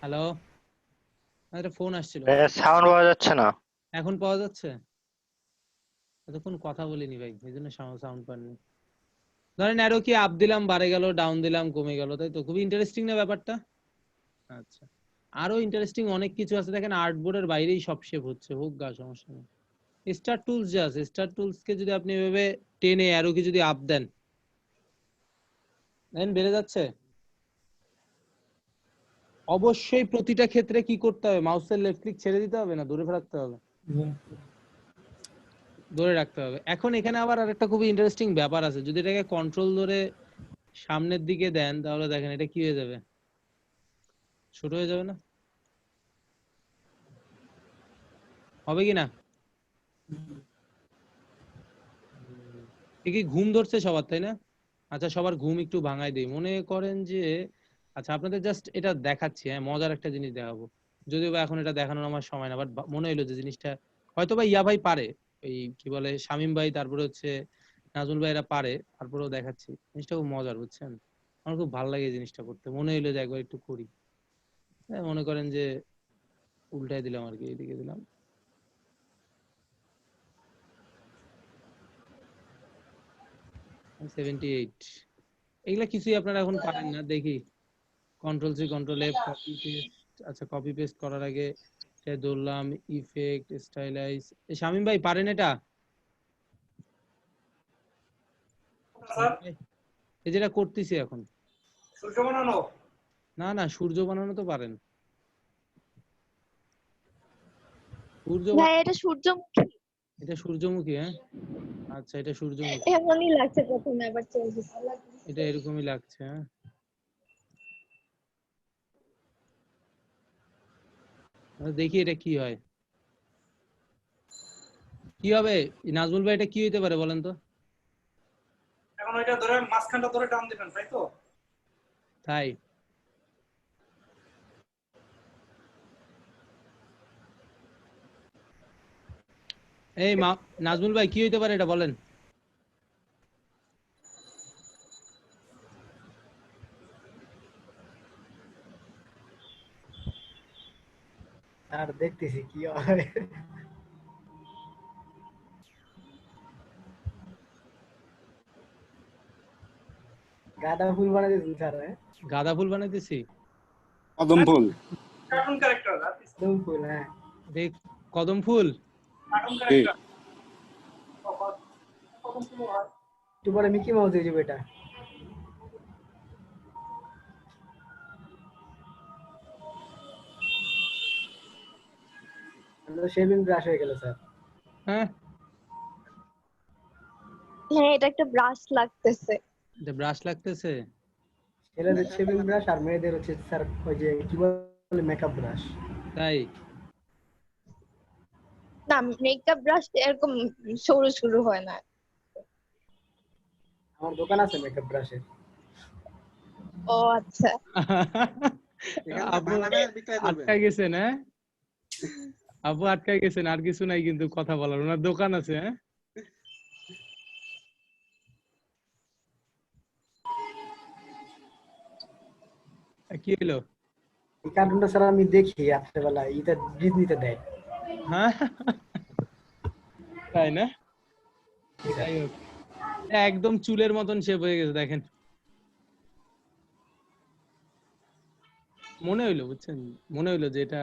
হ্যালো, একটা ফোন আসছিল। সাউন্ড পাওয়া যাচ্ছে না। এখন পাওয়া যাচ্ছে? এতক্ষণ কথা বলিনি ভাই, এই জন্য সাউন্ড পাননি। ধরেন অ্যারো কি আপ দিলাম বাড়ে গেল, ডাউন দিলাম কমে গেল, তাই তো? খুবই ইন্টারেস্টিং না ব্যাপারটা? আচ্ছা, আরো ইন্টারেস্টিং অনেক কিছু আছে দেখেন। আর্টবোর্ডের বাইরেই সব শেপ হচ্ছে, হোক গা, সমস্যা নেই। স্টার টুলস যে আছে, স্টার টুলস কে যদি আপনি এভাবে টেনে অ্যারো কি যদি আপ দেন, দেন বেড়ে যাচ্ছে। অবশ্যই প্রতিটা ক্ষেত্রে কি করতে হবে, মাউসের লেফট ক্লিক ছেড়ে দিতে হবে না ধরে রাখতে হবে? ধরে রাখতে হবে। এখন এখানে আবার আরেকটা খুবই ইন্টারেস্টিং ব্যাপার আছে, যদি এটাকে কন্ট্রোল ধরে সামনের দিকে দেন তাহলে দেখেন এটা কি হয়ে যাবে, ছোট হয়ে যাবে না? হবে কি না? কি ঘুম ধরছে সবার, তাই না? আচ্ছা, সবার ঘুম একটু ভাঙাই দেই। মনে করেন যে আচ্ছা আপনাদের জাস্ট এটা দেখাচ্ছি, হ্যাঁ মজার একটা জিনিস দেখাবো, যদিও বা এখন এটা দেখানোর আমার সময় না, বাট মনে হইলো যে জিনিসটা হয়তো বা ইয়া ভাই পারে, এই কি বলে শামীম ভাই, তারপরে হচ্ছে নাজমুল ভাই, এরা পারে, তারপরেও দেখাচ্ছি। জিনিসটা খুব মজার, বুঝছেন? আমার খুব ভালো লাগে এই জিনিসটা করতে, মনে হইলো যে একবার একটু করি। হ্যাঁ, মনে করেন যে উল্টাই দিলাম আর কি, এদিকে দিলাম। আমি 78, এগুলা কিছুই আপনারা এখন পারেন না দেখি। Control C control F, copy paste. আচ্ছা কপি পেস্ট করার আগে এটা ধরলাম, ইফেক্ট, স্টাইলাইজ। শামীম ভাই পারেন এটা? স্যার এই যেটা করতেছি এখন। সূর্য বানানো না না, সূর্য বানানো তো পারেন। সূর্য ভাই এটা সূর্যমুখী, এটা সূর্যমুখী, হ্যাঁ আচ্ছা এটা সূর্যমুখী, এমনই লাগছে প্রথমে, আবার চেঞ্জ হচ্ছে। এটা এরকমই লাগছে। হ্যাঁ দেখি এটা কি হয়, কি হবে। নাজমুল ভাই এটা কি হইতে পারে বলেন তো? এখন ওইটা ধরে মাঝখানটা ধরে টান দিবেন, তাই তো? তাই এই নাজমুল ভাই কি হইতে পারে এটা বলেন? আর দেখতেছি কি হয়। গাঁদা ফুল বানাই দিয়েছেন স্যার? গাঁদা ফুল বানাইতেছি, কদম ফুল। কার্টুন ক্যারেক্টার কদম ফুল, হ্যাঁ দেখ কদম ফুল। কার্টুন ক্যারেক্টার কদম ফুল হয়। একটু পরে মিকি মাউস হয়ে যাবে এটা। শেভিং ব্রাশ হয়ে গেল স্যার। হ্যাঁ হ্যাঁ এটা একটা ব্রাশ লাগতেছে। এটা ব্রাশ লাগতেছে। ছেলেদের শেভিং ব্রাশ আর মেয়েদের হচ্ছে স্যার ওই যে কি বলে মেকআপ ব্রাশ। তাই না মেকআপ ব্রাশ এরকম সরু সরু হয় না। আমার দোকান আছে মেকআপ ব্রাশের। ও আচ্ছা, এখানে আপু বানাবে বিক্রয় করবে। আটকাই গেছেন, হ্যাঁ আপু আটকাই গেছেন, আর কিছু নাই কিন্তু কথা বলার, ওনার দোকান আছে। হ্যাঁ কি হলো? এই কার্টুনটা স্যার আমি দেখি রাত্রেবেলা, এটা ডিজনিতে দেয়। হ্যাঁ তাই না? যাই হোক, একদম চুলের মতন শেপ হয়ে গেছে দেখেন, মনে হইলো বুঝছেন, মনে হইলো যে এটা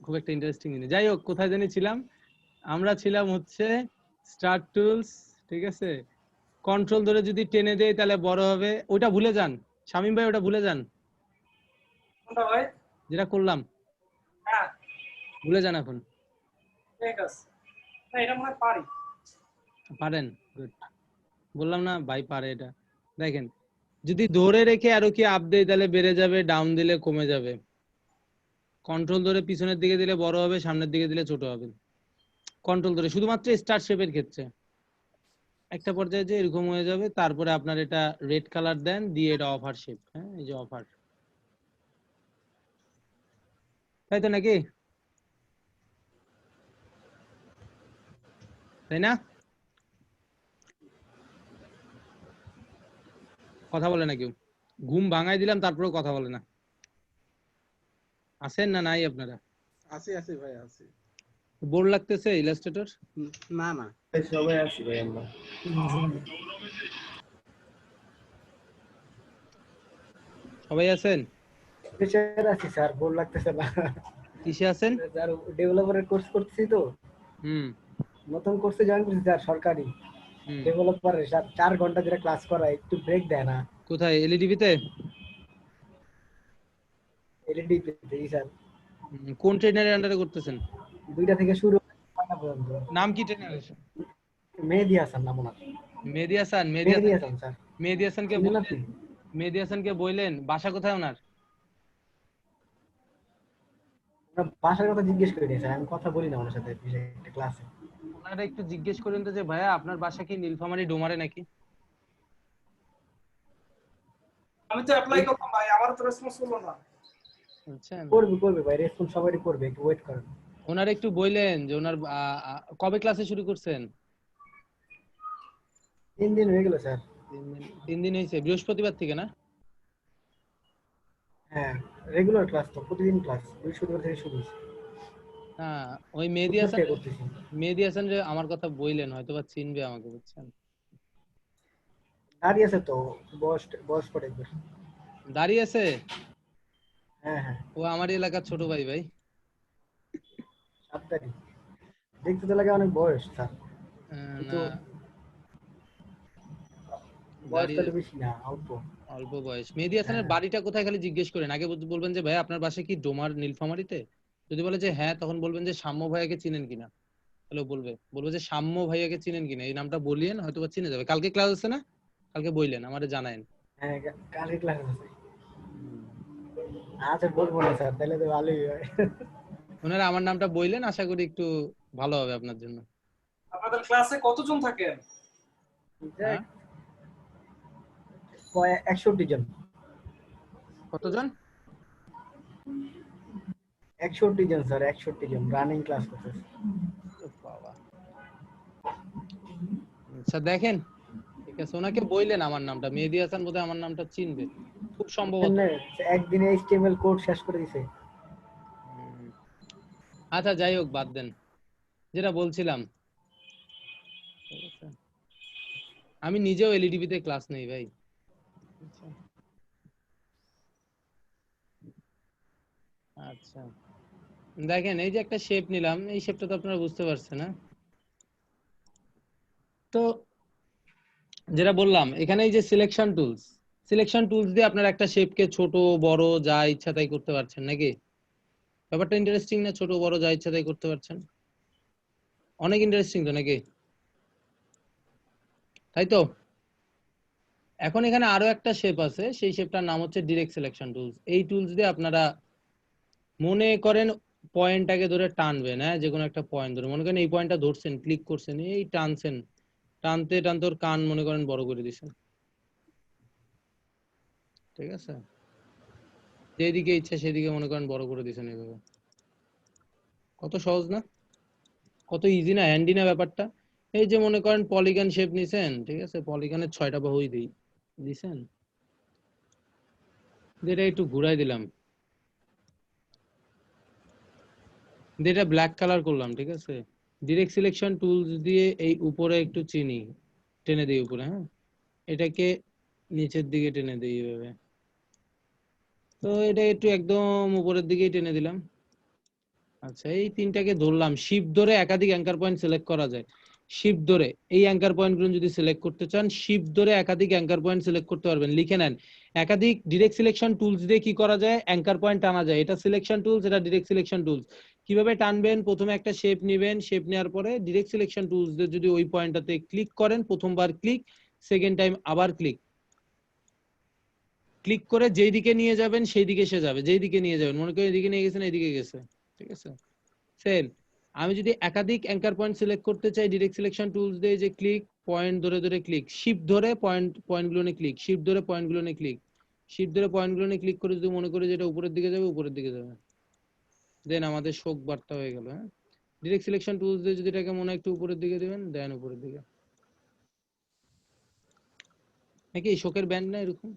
খুব একটা ইন্টারেস্টিং জিনিস। যাই হোক, কোথায় জানি ছিলাম আমরা, ছিলাম হচ্ছে স্টার্ট টুলস, ঠিক আছে। কন্ট্রোল ধরে যদি টেনে দেই তাহলে বড় হবে, ওটা ভুলে যান শামীম ভাই, ওটা ভুলে যান কোনটা ভাই? যেটা করলাম, হ্যাঁ ভুলে যান এখন। ঠিক আছে, না এটা মনে হয় পারি। পারেন, গুড। বললাম না ভাই পারে এটা। দেখেন যদি ধরে রেখে আরো কি আপ দেই তাহলে বেড়ে যাবে, ডাউন দিলে কমে যাবে। কন্ট্রোল ধরে পিছনের দিকে দিলে বড় হবে, সামনের দিকে দিলে ছোট হবে। কন্ট্রোল ধরে শুধুমাত্র স্টার শেপের ক্ষেত্রে একটা পর্যায়ে যে এরকম হয়ে যাবে, তারপরে আপনার এটা রেড কালার দেন, দিয়ে এটা অফার শেপ। হ্যাঁ এই যে অফার, তাই তো নাকি? তাই না? কথা বলে না কেউ, ঘুম ভাঙাই দিলাম তারপরেও কথা বলে না। আছেন না নাই আপনারা? আছে আছে ভাই আছে। বোর লাগতেছে ইলাস্ট্রেটর? না না সবাই আছি ভাই আমরা। সবাই আছেন? ফ্রেশার আছি স্যার, বোর লাগতেছে না। কিসে আছেন? স্যার ডেভেলপারের কোর্স করতেছি তো, হুম নতুন কোর্সে জয়েন করেছি স্যার, সরকারি হুম। ডেভেলপারের। স্যার 4 ঘন্টা ধরে ক্লাস করায়, একটু ব্রেক দেয় না। কোথায়? এলইডিবি তে? LED sir. কোন ট্রেনারের আন্ডারে করতেছেন? 2টা থেকে শুরু 5টা পর্যন্ত। নাম কি ট্রেনারের? মেহেদী হাসান নাম ওনার। মেহেদী হাসান। মেহেদী হাসান স্যার। মেহেদী হাসানকে চিনেন বললেন, আপনি? মেহেদী হাসানকে বললেন বাসা কোথায় ওনার? ওনার বাসার কথা জিজ্ঞেস করে নিয়ে স্যার, আমি কথা বলি না ওনার সাথে একটা ক্লাসে। ওনারা একটু জিজ্ঞেস করেন তো যে ভাইয়া আপনার বাসা কি নীলফামারী ডোমারে নাকি? আমি তো অ্যাপ্লাই করলাম ভাই, আমার তো রেসপন্স করলো না। বুঝছেন? করবে ভাই, রেসপন্স সবারই করবে, একটু ওয়েট করেন। ওনার একটু বললেন যে ওনার কবে ক্লাসে শুরু করছেন? 3 দিন হয়ে গেল স্যার। 3 দিন হয়েছে, বৃহস্পতিবার থেকে না? হ্যাঁ, রেগুলার ক্লাস তো, প্রতিদিন ক্লাস, বৃহস্পতিবার থেকে শুরু হয়েছে। হ্যাঁ, ওই মেহেদী হাসান যে আমার কথা বললেন, হয়তো বা চিনবে আমাকে, বুঝছেন? দাঁড়িয়ে আছে তো, বয়স পড়ে একবার। দাঁড়িয়ে আছে? হ্যাঁ, ও আমার এলাকার ছোট ভাই। সাবধানে, দেখতে তো লাগে অনেক বয়স স্যার, কিন্তু না, বয়সটা তো বেশি না, অল্প বয়স। মেহেদী হাসানের বাড়িটা কোথায় খালি জিজ্ঞেস করেন, আগে বলবেন যে ভাই আপনার বাসা কি ডোমার নীলফামারীতে? যদি বলে যে হ্যাঁ, তখন বলবেন যে সাম্য ভাইয়াকে চিনেন কিনা। তাহলে বলবে যে সাম্য ভাইয়াকে চিনেন কিনা, এই নামটা বলিয়েন, হয়তো বা চিনে যাবে। কালকে ক্লাস আছে না? কালকে বললেন, আমারে জানায়েন। হ্যাঁ, কালকে ক্লাস আছে। আচ্ছা, বলবো না স্যার, তাহলে তো ভালোই হয়। ওনারা আমার নামটা বললেন, আশা করি একটু ভালো হবে আপনার জন্য। আপনাদের ক্লাসে কতজন থাকেন? 61 জন। কতজন? 61 জন স্যার, 61 জন রানিং ক্লাস করতেছে। বাবা, আচ্ছা দেখেন, ঠিক আছে, ওনাকে বললেন আমার নামটা, মেহেদী হাসান বোধহয় আমার নামটা চিনবে খুব সম্ভবত। একদিনে HTML কোড শেষ করে দিয়েছে। আচ্ছা যাই হোক, বাদ দেন, যেটা বলছিলাম, আমি নিজেও এলইডিবি তে ক্লাস নেই ভাই। আচ্ছা দেখেন, এই যে একটা শেপ নিলাম, এই শেপটা তো আপনারা বুঝতে পারছেন না? তো যেটা বললাম, এখানে এই যে সিলেকশন টুলস দিয়ে আপনারা একটা শেপকে ছোট বড় যা ইচ্ছা তাই করতে পারছেন নাকি? ব্যাপারটা ইন্টারেস্টিং না? ছোট বড় যা ইচ্ছা তাই করতে পারছেন, অনেক ইন্টারেস্টিং তো নাকি? তাই তো। এখন এখানে আরো একটা শেপ আছে, সেই শেপটার নাম হচ্ছে ডিরেক্ট সিলেকশন টুলস। এই টুলস দিয়ে আপনারা মনে করেন পয়েন্টটাকে ধরে টানবেন, হ্যাঁ, যে কোনো একটা পয়েন্ট ধরে, মনে করেন এই পয়েন্টটা ধরছেন, ক্লিক করছেন, এই টানছেন, টানতে টানতে ওর কান মনে করেন বড় করে দিছেন, ঠিক আছে? যেদিকে ইচ্ছা সেদিকে মনে করেন বড় করে দিছেন, এইভাবে। কত সহজ না? কত ইজি না, হ্যান্ডি না ব্যাপারটা? এই যে মনে করেন পলিগন শেপ নিছেন, ঠিক আছে, পলিগনের 6টা বাহুই দিছেন, এটা একটু ঘুরাই দিলাম, এটা ব্ল্যাক কালার করলাম, ঠিক আছে? ডিরেক্ট সিলেকশন টুলস দিয়ে এই উপরে একটু চিনি টেনে দিই উপরে, হ্যাঁ, এটাকে নিচের দিকে টেনে দিই এইভাবে। তো এটা একটু একদম উপরের দিকেই টেনে দিলাম। আচ্ছা, এই তিনটাকে ধরলাম, শিফট ধরে একাধিক অ্যাঙ্কার পয়েন্ট সিলেক্ট করা যায়। শিফট ধরে এই অ্যাঙ্কার পয়েন্টগুলো যদি সিলেক্ট করতে চান, শিফট ধরে একাধিক অ্যাঙ্কার পয়েন্ট সিলেক্ট করতে পারবেন। লিখে নেন, একাধিক ডিরেক্ট সিলেকশন টুলস দিয়ে কি করা যায়? অ্যাঙ্কার পয়েন্ট টানা যায়। এটা সিলেকশন টুলস, এটা ডিরেক্ট সিলেকশন টুলস। কিভাবে টানবেন? প্রথমে একটা শেপ নেবেন, শেপ নেওয়ার পরে ডিরেক্ট সিলেকশন টুলস দিয়ে যদি ওই পয়েন্টটাতে ক্লিক করেন, প্রথমবার ক্লিক, সেকেন্ড টাইম আবার ক্লিক করে যেই দিকে নিয়ে যাবেন সেই দিকে সে যাবে, যেই দিকে নিয়ে যাবেন, মনে করেন এদিকে নিয়ে গেছেন, এইদিকে গেছে, ঠিক আছে? সেম, আমি যদি একাধিক অ্যাঙ্কার পয়েন্ট সিলেক্ট করতে চাই, ডিরেক্ট সিলেকশন টুলস দিয়ে যে ক্লিক, পয়েন্ট ধরে ধরে ক্লিক, শিফট ধরে পয়েন্টগুলো নিয়ে ক্লিক, শিফট ধরে পয়েন্টগুলো নিয়ে ক্লিক, শিফট ধরে পয়েন্টগুলো নিয়ে ক্লিক করে যদি মনে করি যে এটা উপরের দিকে যাবে, উপরের দিকে যাবে, দেন আমাদের শোক বার্তা হয়ে গেল। হ্যাঁ, ডিরেক্ট সিলেকশন টুলস দিয়ে যদি এটাকে মনে একটু উপরের দিকে দিবেন, দেন উপরের দিকে, নাকি এই শোকের ব্যান্ড না এরকম,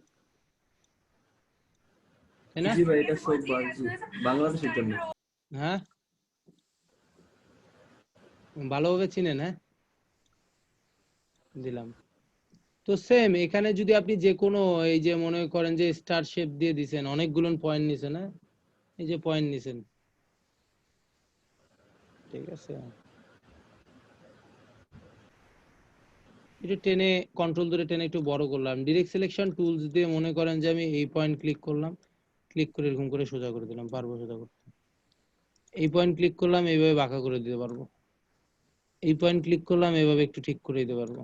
তাই না? জি ভাই, এটা শোক বার, জি, বাংলাদেশের জন্য। হ্যাঁ, ভালোভাবে চিনেন, হ্যাঁ, দিলাম। তো সেম এখানে যদি আপনি যে কোনো, এই যে মনে করেন যে স্টার শেপ দিয়ে দিছেন, অনেকগুলো পয়েন্ট নিছেন, হ্যাঁ, এই যে পয়েন্ট নিছেন, ঠিক আছে, এটা টেনে কন্ট্রোল ধরে টেনে একটু বড় করলাম। ডিরেক্ট সিলেকশন টুলস দিয়ে মনে করেন যে আমি এই পয়েন্ট ক্লিক করলাম, ক্লিক করে এরকম করে সোজা করে দিলাম, পারবো সোজা করতে। এই পয়েন্ট ক্লিক করলাম, এইভাবে বাঁকা করে দিতে পারবো। এই পয়েন্ট ক্লিক করলাম, এইভাবে একটু ঠিক করে দিতে পারবো।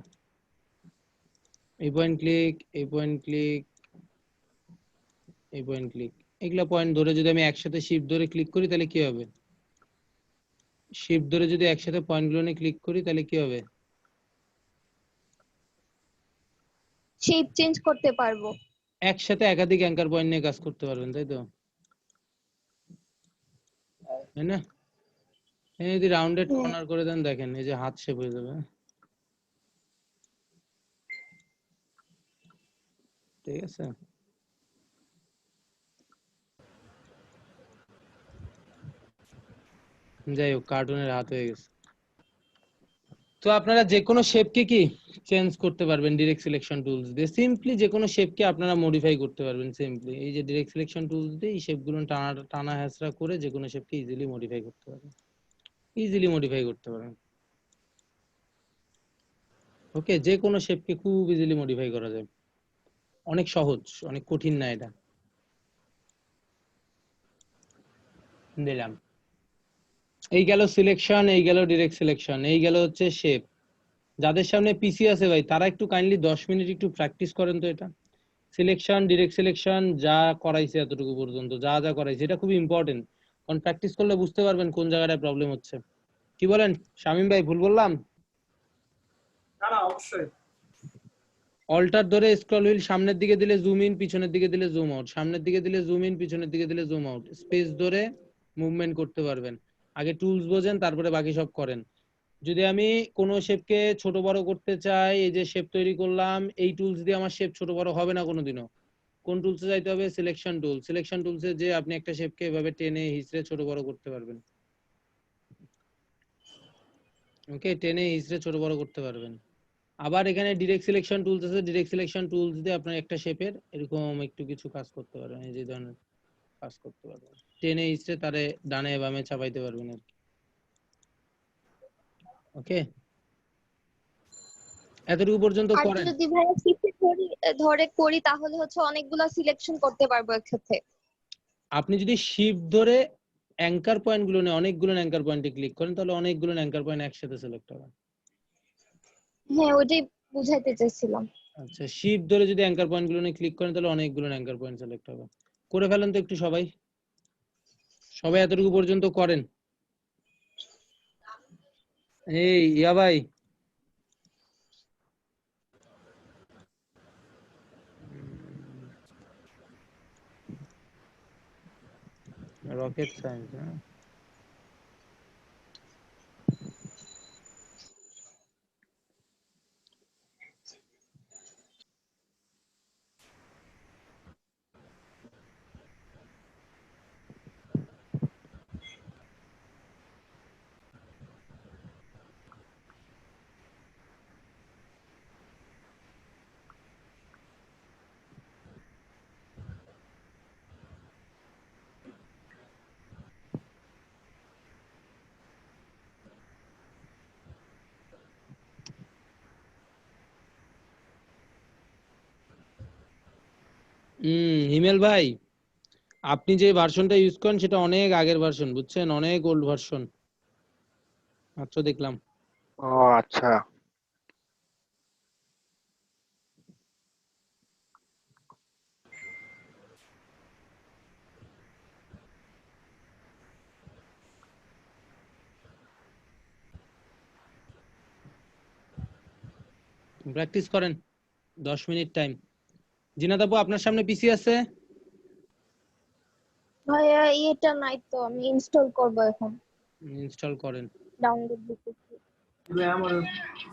এই পয়েন্ট ক্লিক, এই পয়েন্ট ক্লিক, এই পয়েন্ট ক্লিক, এগুলা পয়েন্ট ধরে যদি আমি একসাথে শিফট ধরে ক্লিক করি তাহলে কি হবে? শিফট ধরে যদি একসাথে পয়েন্টগুলো নিয়ে ক্লিক করি তাহলে কি হবে? শেপ চেঞ্জ করতে পারবো। একসাথে একাধিক অ্যাঙ্কার পয়েন্ট নিয়ে কাজ করতে পারবেন, তাই তো? তাই না? এই যদি রাউন্ডেড কর্নার করে দেন, দেখেন এই যে হাত শেপ হয়ে যাবে। ঠিক আছে, যাই হোক, কার্টুনের হাত হয়ে গেছে। তো আপনারা যে কোনো শেপকে কি চেঞ্জ করতে পারবেন ডিরেক্ট সিলেকশন টুলস দিয়ে। সিম্পলি যে কোনো শেপকে আপনারা মডিফাই করতে পারবেন সিম্পলি। এই যে ডিরেক্ট সিলেকশন টুলস দিয়ে এই শেপগুলো টানা টানা হ্যাচড়া করে যে কোনো শেপকে ইজিলি মডিফাই করতে পারবেন, ইজিলি মডিফাই করতে পারবেন। ওকে, যে কোনো শেপকে খুব ইজিলি মডিফাই করা যায়, অনেক সহজ, অনেক কঠিন না এটা। দিলাম, এই গেল সিলেকশন, এই গেল ডিরেক্ট সিলেকশন, এই গেল হচ্ছে শেপ। যাদের সামনে পিসি আছে ভাই, তারা একটু কাইন্ডলি 10 মিনিট একটু প্র্যাকটিস করেন তো এটা। সিলেকশন, ডিরেক্ট সিলেকশন যা করাইছে এতটুকু পর্যন্ত, যা যা করাইছে এটা খুবই ইম্পর্টেন্ট, কারণ প্র্যাকটিস করলে বুঝতে পারবেন কোন জায়গাটায় প্রবলেম হচ্ছে। কি বলেন শামিম ভাই, ভুল বললাম? না না, অবশ্যই। অল্টার ধরে স্ক্রল হুইল সামনের দিকে দিলে জুম ইন, পিছনের দিকে দিলে জুম আউট, সামনের দিকে দিলে জুম ইন, পিছনের দিকে দিলে জুম আউট, স্পেস ধরে মুভমেন্ট করতে পারবেন। আগে টুলস বোঝেন, তারপরে বাকি সব করেন। যদি আমি কোনো শেপকে ছোট বড় করতে চাই, এই যে শেপ তৈরি করলাম, এই টুলস দিয়ে আমার শেপ ছোট বড় হবে না কোনোদিনও। কোন টুলসে যাইতে হবে? Selection tool. সিলেকশন টুলসে যে আপনি একটা শেপকে এভাবে টেনে হিচড়ে ছোট বড় করতে পারবেন। ওকে, টেনে হিচড়ে ছোট বড় করতে পারবেন। আবার এখানে ডিরেক্ট সিলেকশন টুলস আছে, ডিরেক্ট সিলেকশন টুলস দিয়ে আপনার একটা শেপের এরকম একটু কিছু কাজ করতে পারবেন, এই যে ধরনের কাজ করতে পারবেন, টেনে হিচড়ে তারে ডানে বামে চাপাইতে পারবেন আর কি। ওকে, এতটুকু পর্যন্ত আর করেন। যদি ভাইয়া শিফটে ধরে করি তাহলে হচ্ছে অনেকগুলা সিলেকশন করতে পারবো একসাথে। আপনি যদি শিফট ধরে অ্যাঙ্কার পয়েন্ট গুলো নেই, অনেকগুলো অ্যাঙ্কার পয়েন্টে ক্লিক করেন, তাহলে অনেকগুলো অ্যাঙ্কার পয়েন্ট একসাথে সিলেক্ট হবে। হ্যাঁ, ওইটাই বুঝাইতে চাইছিলাম। আচ্ছা, শিফট ধরে যদি অ্যাঙ্কার পয়েন্ট গুলো নিয়ে ক্লিক করেন, তাহলে অনেকগুলো অ্যাঙ্কার পয়েন্ট সিলেক্ট হবে। করে ফেলেন তো একটু সবাই, সবাই এতটুকু পর্যন্ত করেন। এই ইয়া ভাই, রকেট সায়েন্স, হ্যাঁ। হিমেল ভাই, আপনি যে ভার্সনটা ইউজ করেন সেটা অনেক আগের ভার্সন, বুঝছেন, অনেক ওল্ড ভার্সন, মাত্র দেখলাম। ও আচ্ছা। প্র্যাকটিস করেন, 10 মিনিট টাইম। জিনাত আপু, আপনার সামনে পিসি আছে? ভাইয়া এটা নাই তো, আমি ইনস্টল করব এখন, ইনস্টল করেন। ডাউনলোড দিতেছি। ভাই আমার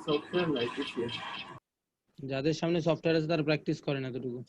সফটওয়্যার নাই কিছু। যাদের সামনে সফটওয়্যার আছে তারা প্র্যাকটিস করেন এতটুকু।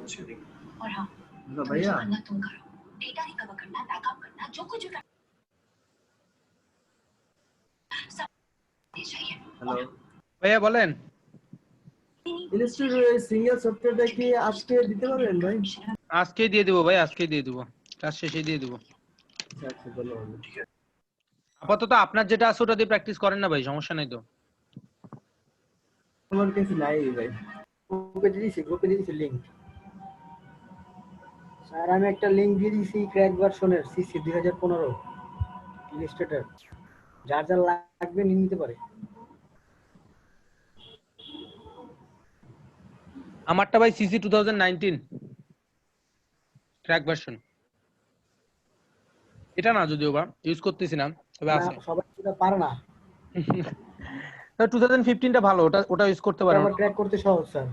হচ্ছে দেখি। হ্যালো ভাইয়া হ্যালো ভাইয়া বলেন। ইলাস্ট্রেটর সিঙ্গেল সফটওয়্যারটা কি আজকে দিতে পারবেন ভাই? আজকেই দিয়ে দেবো ভাই, আজকেই দিয়ে দেবো, ক্লাস শেষে দিয়ে দেবো। আচ্ছা আচ্ছা ধন্যবাদ। আপাতত আপনার যেটা আছে ওটা দিয়ে প্র্যাকটিস করেন না ভাই, সমস্যা নাই তো। আমার কাছে নাই ভাই, গ্রুপে দিয়েছি লিংক। স্যার আমি একটা লিংক দিয়ে দিয়েছি ক্র্যাক ভার্সনের সিসি 2015 ইলাস্ট্রেটর, যার যার লাগবে নিয়ে নিতে পারে। আমারটা ভাই সিসি 2019 ক্র্যাক ভার্সন, এটা না যদিও বা ইউজ করতেছি না, তবে না, আছে। সবাই সেটা পারে না, 2015টা ভালো, ওটা ওটা ইউজ করতে এটা পারেন। আবার ক্র্যাক করতে সহজ স্যার,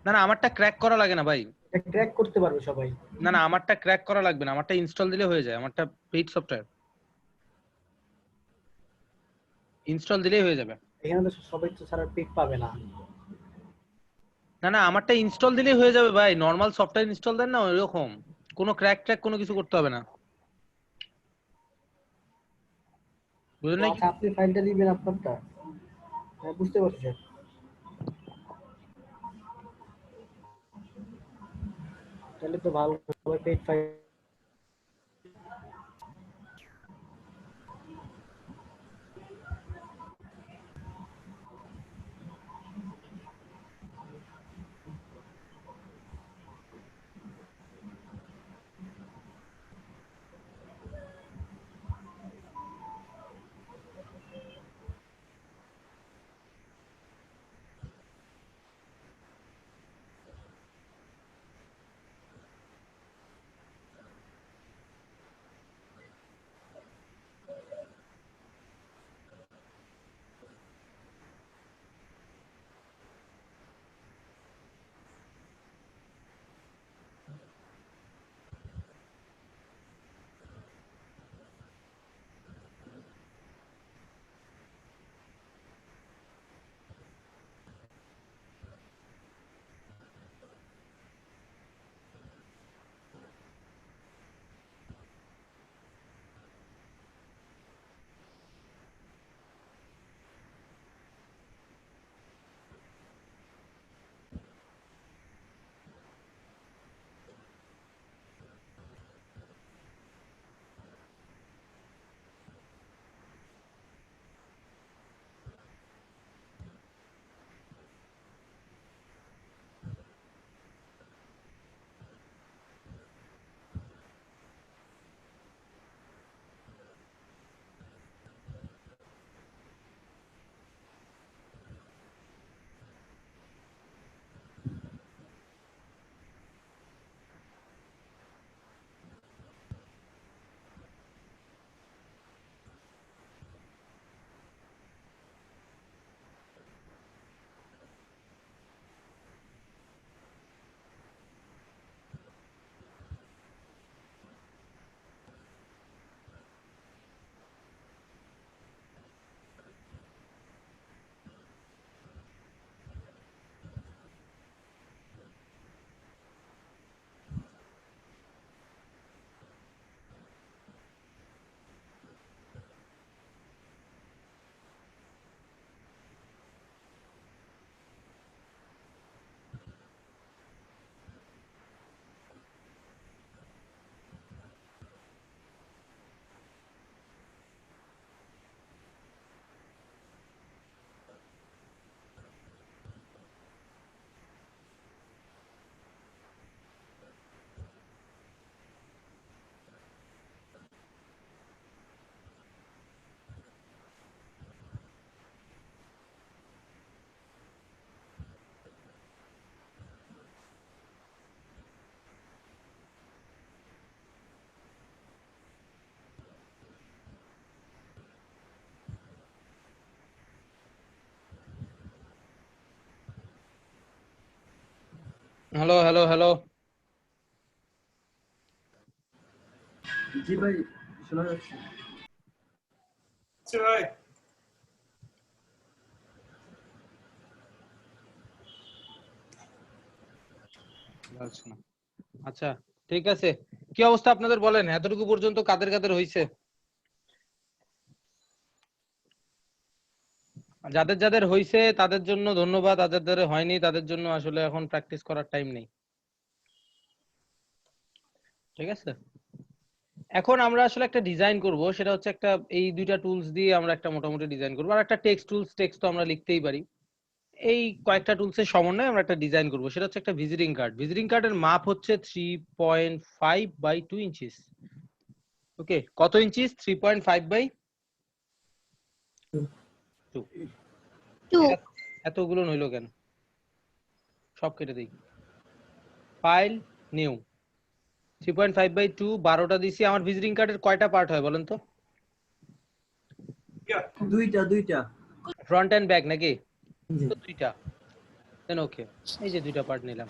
না না, আমারটা ক্র্যাক করা লাগে না ভাই। এটা ক্র্যাক করতে পারবে সবাই। না না, আমারটা ক্র্যাক করা লাগবে না, আমারটা ইনস্টল দিলে হয়ে যায়, আমারটা পেইড সফটওয়্যার, ইনস্টল দিলেই হয়ে যাবে। এখানে তো সবাই তো স্যার পিক পাবে না। না না, আমারটা ইনস্টল দিলেই হয়ে যাবে ভাই, নরমাল সফটওয়্যার ইনস্টল দেন না ওইরকম, কোনো ক্র্যাক ট্র্যাক কোনো কিছু করতে হবে না, বুঝলেন তো নাকি? আচ্ছা আপনি ফাইলটা দিবেন আপনারটা, হ্যাঁ বুঝতে পারছি স্যার। তাহলে তো ভালো, সবাই paid file. Hello hello hello, জি ভাই শোনা যাচ্ছে। আচ্ছা ভাই, যাচ্ছে না। আচ্ছা ঠিক আছে, কি অবস্থা আপনাদের বলেন, এতটুকু পর্যন্ত কাদের কাদের হইছে? যাদের যাদের হইছে তাদের জন্য ধন্যবাদ, আর যাদের হয়নি তাদের জন্য আসলে এখন প্র্যাকটিস করার টাইম নেই। ঠিক আছে, এখন আমরা আসলে একটা ডিজাইন করব, সেটা হচ্ছে একটা এই দুইটা টুলস দিয়ে আমরা একটা মোটামুটি ডিজাইন করব, আর একটা টেক্সট টুলস, টেক্সট তো আমরা লিখতেই পারি। এই কয়েকটা টুলসের সমন্বয়ে আমরা একটা ডিজাইন করব, সেটা হচ্ছে একটা ভিজিটিং কার্ড। ভিজিটিং কার্ডের মাপ হচ্ছে 3.5 বাই 2 ইঞ্চিস। ওকে, কত ইঞ্চিস? 3.5 বাই 2। 2 এতগুলো নইলো কেন? সব কেটে দেই। ফাইল, নিউ, 3.5 বাই 2, 12টা দিছি। আমার ভিজিটিং কার্ডের কয়টা পার্ট হয় বলেন তো? দুইটা ফ্রন্ট এন্ড ব্যাক নাকি? জি। তো দুইটা। দেন ওকে, এই যে দুইটা পার্ট নিলাম।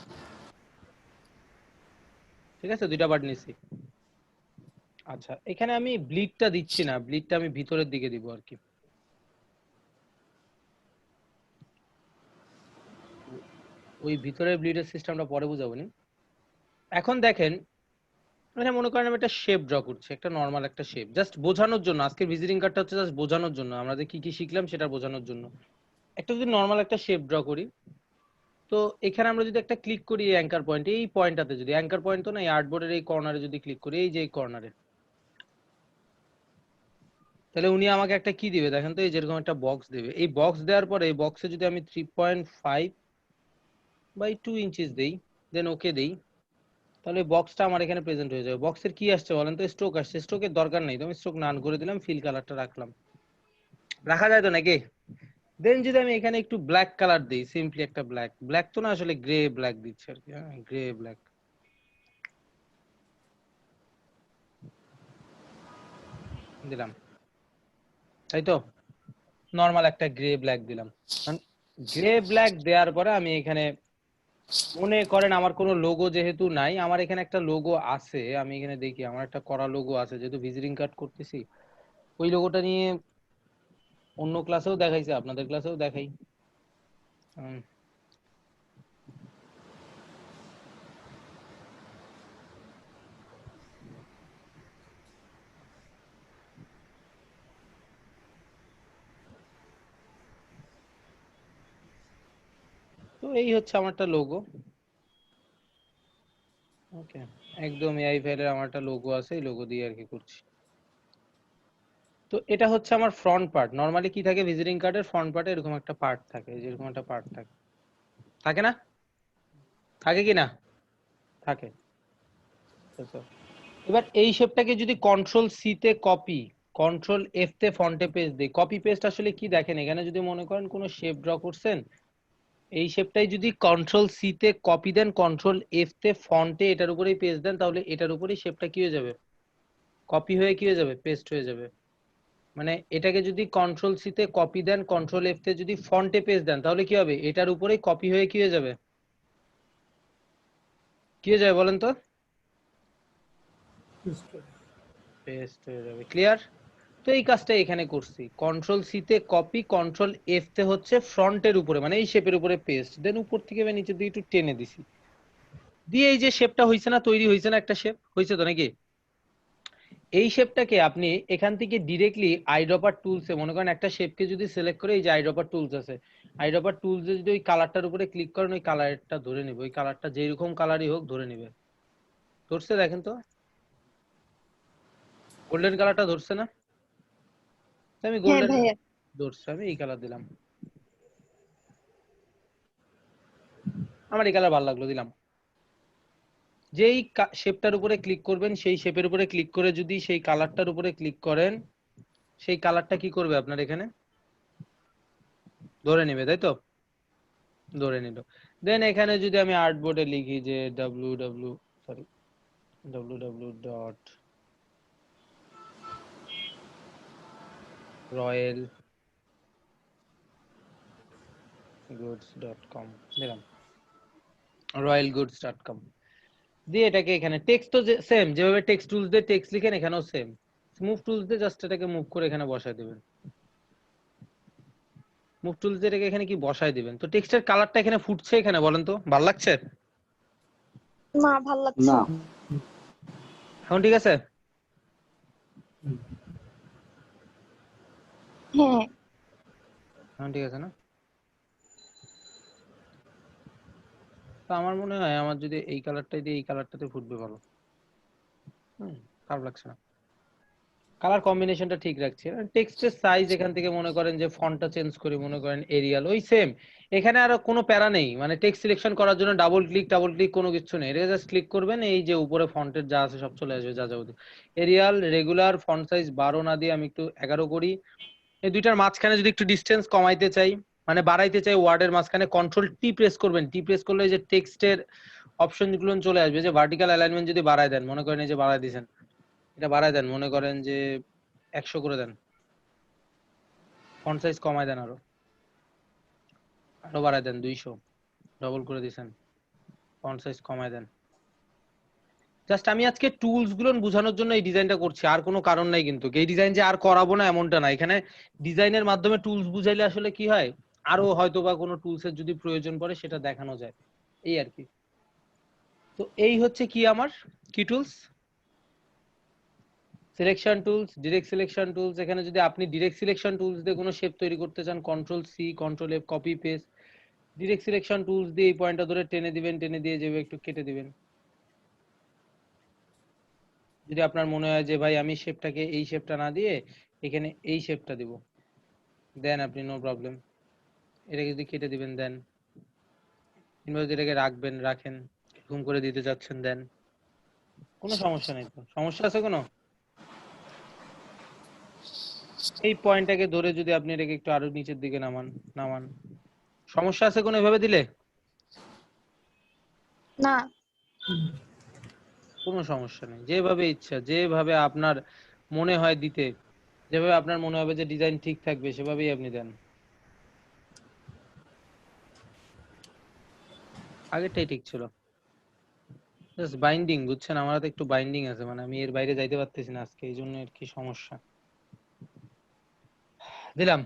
ঠিক আছে, দুইটা পার্ট নিছি। আচ্ছা, এখানে আমি ব্লিডটা দিচ্ছি না, ব্লিডটা আমি ভিতরের দিকে দিব আর কি। ওই ভিতরের ব্লিডের সিস্টেমটা পরে বুঝাবো নি। এখন দেখেন, মানে মনে করেন আমি একটা শেপ ড্র করছি, একটা নরমাল একটা শেপ, জাস্ট বোঝানোর জন্য। আজকের ভিজিটিং কার্ডটা হচ্ছে জাস্ট বোঝানোর জন্য, আমরা যে কি কি শিখলাম সেটা বোঝানোর জন্য। একটা যদি নরমাল একটা শেপ ড্র করি, তো এখানে আমরা যদি একটা ক্লিক করি এই অ্যাঙ্কার পয়েন্ট, এই পয়েন্টটাতে, যদি অ্যাঙ্কার পয়েন্ট তো না, এই আর্টবোর্ডের এই কর্নারে যদি ক্লিক করি, এই যে এই কর্নারে, তাহলে উনি আমাকে একটা কি দিবে দেখেন তো, এই যেরকম একটা বক্স দেবে। এই বক্স দেওয়ার পরে এই বক্সে যদি আমি 3.5 বাই 2 ইঞ্চিস দেই, দেন ওকে দেই, তাহলে বক্সটা আমার এখানে প্রেজেন্ট হয়ে যাবে। বক্সের কি আসছে বলেন তো? স্ট্রোক আসছে। স্ট্রোকের দরকার নেই, তো আমি স্ট্রোক নান করে দিলাম, ফিল কালারটা রাখলাম। রাখা যায় তো নাকি? দেন যদি আমি এখানে একটু ব্ল্যাক কালার দিই, সিম্পলি একটা ব্ল্যাক, ব্ল্যাক তো না আসলে গ্রে ব্ল্যাক দিচ্ছে আর কি, হ্যাঁ গ্রে ব্ল্যাক দিলাম, তাই তো? নরমাল একটা গ্রে ব্ল্যাক দিলাম। গ্রে ব্ল্যাক দেওয়ার পরে আমি এখানে, মনে করেন আমার কোনো লোগো যেহেতু নাই, আমার এখানে একটা লোগো আছে, আমি এখানে দেখি আমার একটা করা লোগো আছে, যেহেতু ভিজিটিং কার্ড করতেছি। ওই লোগোটা নিয়ে অন্য ক্লাসেও দেখাইছে, আপনাদের ক্লাসেও দেখাই। তো এই হচ্ছে আমার একটা লোগো। ওকে, একদম এআই ফাইলের আমার একটা লোগো আছে, এই লোগো দিয়ে আর কি করছি। তো এটা হচ্ছে আমার ফ্রন্ট পার্ট। নরমালি কি থাকে ভিজিটিং কার্ডের ফ্রন্ট পার্টে? এরকম একটা পার্ট থাকে, যেরকম একটা পার্ট থাকে, থাকে না? থাকে কি না? থাকে। এবার এই শেপটাকে যদি কন্ট্রোল সি তে কপি, কন্ট্রোল এফ তে ফন্টে পেস্ট দেই। কপি পেস্ট আসলে কি দেখেন, এখানে যদি মনে করেন কোনো শেপ ড্র করছেন, এই শেপটাই যদি কন্ট্রোল সি তে কপি দেন, কন্ট্রোল এফ তে ফন্টে এটার উপরেই পেস্ট দেন, তাহলে এটার উপরেই শেপটা কি হয়ে যাবে? কপি হয়ে কি হয়ে যাবে? পেস্ট হয়ে যাবে। মানে এটাকে যদি কন্ট্রোল সি তে কপি দেন, কন্ট্রোল এফ তে যদি ফন্টে পেস্ট দেন, তাহলে কি হবে? এটার উপরেই কপি হয়ে কি হয়ে যাবে? কি হয়ে যাবে বলেন তো? পেস্ট হয়ে যাবে। ক্লিয়ার? তো এই কাজটা এখানে করছি, কন্ট্রোল সি তে কপি, কন্ট্রোল এফ তে হচ্ছে ফ্রন্টের উপরে, মানে এই শেপের উপরে পেস্ট, দেন উপর থেকে বা নিচের দিকে একটু টেনে দিছি, দিয়ে এই যে শেপটা হইছে না, তৈরি হইছে না একটা শেপ, হইছে তো নাকি? এই শেপটাকে আপনি এখান থেকে ডিরেক্টলি আইড্রপার টুলসে, মনে করেন একটা শেপকে যদি সিলেক্ট করে, এই যে আইড্রপার টুলস আছে, আইড্রপার টুলসে যদি ওই কালারটার উপরে ক্লিক করেন, ওই কালারটা ধরে নেবে, ওই কালারটা যেরকম কালারই হোক ধরে নেবে। ধরছে দেখেন তো, গোল্ডেন কালারটা ধরছে না? আমি হ্যাঁ গোল্ডেন ভাইয়া। ধরছে, আমি এই কালার দিলাম, আমার এই কালার ভালো লাগলো, দিলাম। যেই শেপটার উপরে ক্লিক করবেন, সেই শেপের উপরে ক্লিক করে যদি সেই কালারটার উপরে ক্লিক করেন, সেই কালারটা কি করবে আপনার এখানে? ধরে নেবে, তাই তো? ধরে নিল। দেন এখানে যদি আমি আর্টবোর্ডে লিখি যে www.royalgoods.com দিলাম, royalgoods.com দিয়ে এটাকে এখানে টেক্সট তো সেম, যেভাবে টেক্সট টুলস দিয়ে টেক্সট লিখেন এখানেও সেম, মুভ টুলস দিয়ে জাস্ট এটাকে মুভ করে এখানে বসায় দেবেন। মুভ টুলস দিয়ে এটাকে এখানে কি বসায় দিবেন। তো টেক্সটের কালারটা এখানে ফুটছে, এখানে বলেন তো, ভালো লাগছে? না ভালো লাগছে না না। এখন ঠিক আছে? হ্যাঁ এখন ঠিক আছে না? তো আমার মনে হয় আমার যদি এই কালারটাই দিয়ে এই কালারটাতে ফুটবে ভালো। খারাপ লাগছে না। কালার কম্বিনেশনটা ঠিক রাখছি। টেক্সটের সাইজ এখান থেকে মনে করেন যে ফন্টটা চেঞ্জ করি, মনে করেন এরিয়াল ওই সেম। এখানে আর কোনো প্যারা নেই, মানে টেক্সট সিলেকশন করার জন্য ডাবল ক্লিক কোনো কিছু নেই। এটা জাস্ট ক্লিক করবেন, এই যে উপরে ফন্টের যা আছে সব চলে আসবে, যা যাবতীয় এরিয়াল রেগুলার ফন্ট সাইজ 12 না দিয়ে আমি একটু 11 করি। এই দুইটার মাঝখানে যদি একটু ডিসটেন্স কমাইতে চাই, মানে বাড়াইতে চাই, ওয়ার্ডের মাঝখানে কন্ট্রোল টি প্রেস করবেন। টি প্রেস করলে যে টেক্সটের অপশনগুলো চলে আসবে, যে ভার্টিক্যাল অ্যালাইনমেন্ট যদি বাড়ায় দেন, মনে করেন এই যে বাড়ায় দিয়েছেন, এটা বাড়ায় দেন, মনে করেন যে 100 করে দেন, ফন্ট সাইজ কমায় দেন, আরো বাড়ায় দেন 200, ডবল করে দিয়েছেন, ফন্ট সাইজ কমায় দেন। জাস্ট আমি আজকে টুলস গুলো বোঝানোর জন্য এই ডিজাইনটা করছি, আর কোনো কারণ নাই। কিন্তু এই ডিজাইন যে আর করাবো না এমনটা না, এখানে ডিজাইনের মাধ্যমে টুলস বুঝাইলে আসলে কি হয়, আরো হয়তো বা কোনো টুলসের যদি প্রয়োজন পড়ে সেটা দেখানো যায়, এই আর কি। তো এই হচ্ছে কি আমার কি tools, selection tools, direct selection tools. এখানে যদি আপনি ডিরেক্ট সিলেকশন টুলস দিয়ে কোনো শেপ তৈরি করতে চান, control C control F copy paste, direct selection tools দিয়ে এই পয়েন্টটা ধরে টেনে দিবেন, টেনে দিয়ে যেভাবে একটু কেটে দিবেন। যদি আপনার মনে হয় যে ভাই আমি শেপটাকে এই শেপটা না দিয়ে এখানে এই শেপটা দিব, দেন আপনি নো প্রবলেম, এটাকে যদি কেটে দিবেন দেন, কিংবা যদি এটাকে রাখবেন রাখেন, এরকম করে দিতে যাচ্ছেন দেন, কোনো সমস্যা নেই। তো সমস্যা আছে কোনো? এই পয়েন্টটাকে ধরে যদি আপনি এটাকে একটু আরো নিচের দিকে নামান নামান, সমস্যা আছে কোনো এভাবে দিলে? না কোনো সমস্যা নেই, যেভাবে ইচ্ছা, যেভাবে আপনার মনে হয় দিতে, যেভাবে আপনার মনে হবে যে ডিজাইন ঠিক থাকবে সেভাবেই আপনি দেন। আগেরটাই ঠিক ছিল, জাস্ট বাইন্ডিং, বুঝছেন, আমার হাতে একটু বাইন্ডিং আছে, মানে আমি এর বাইরে যাইতে পারতেছি না আজকে, এই জন্য আর কি সমস্যা। দিলাম,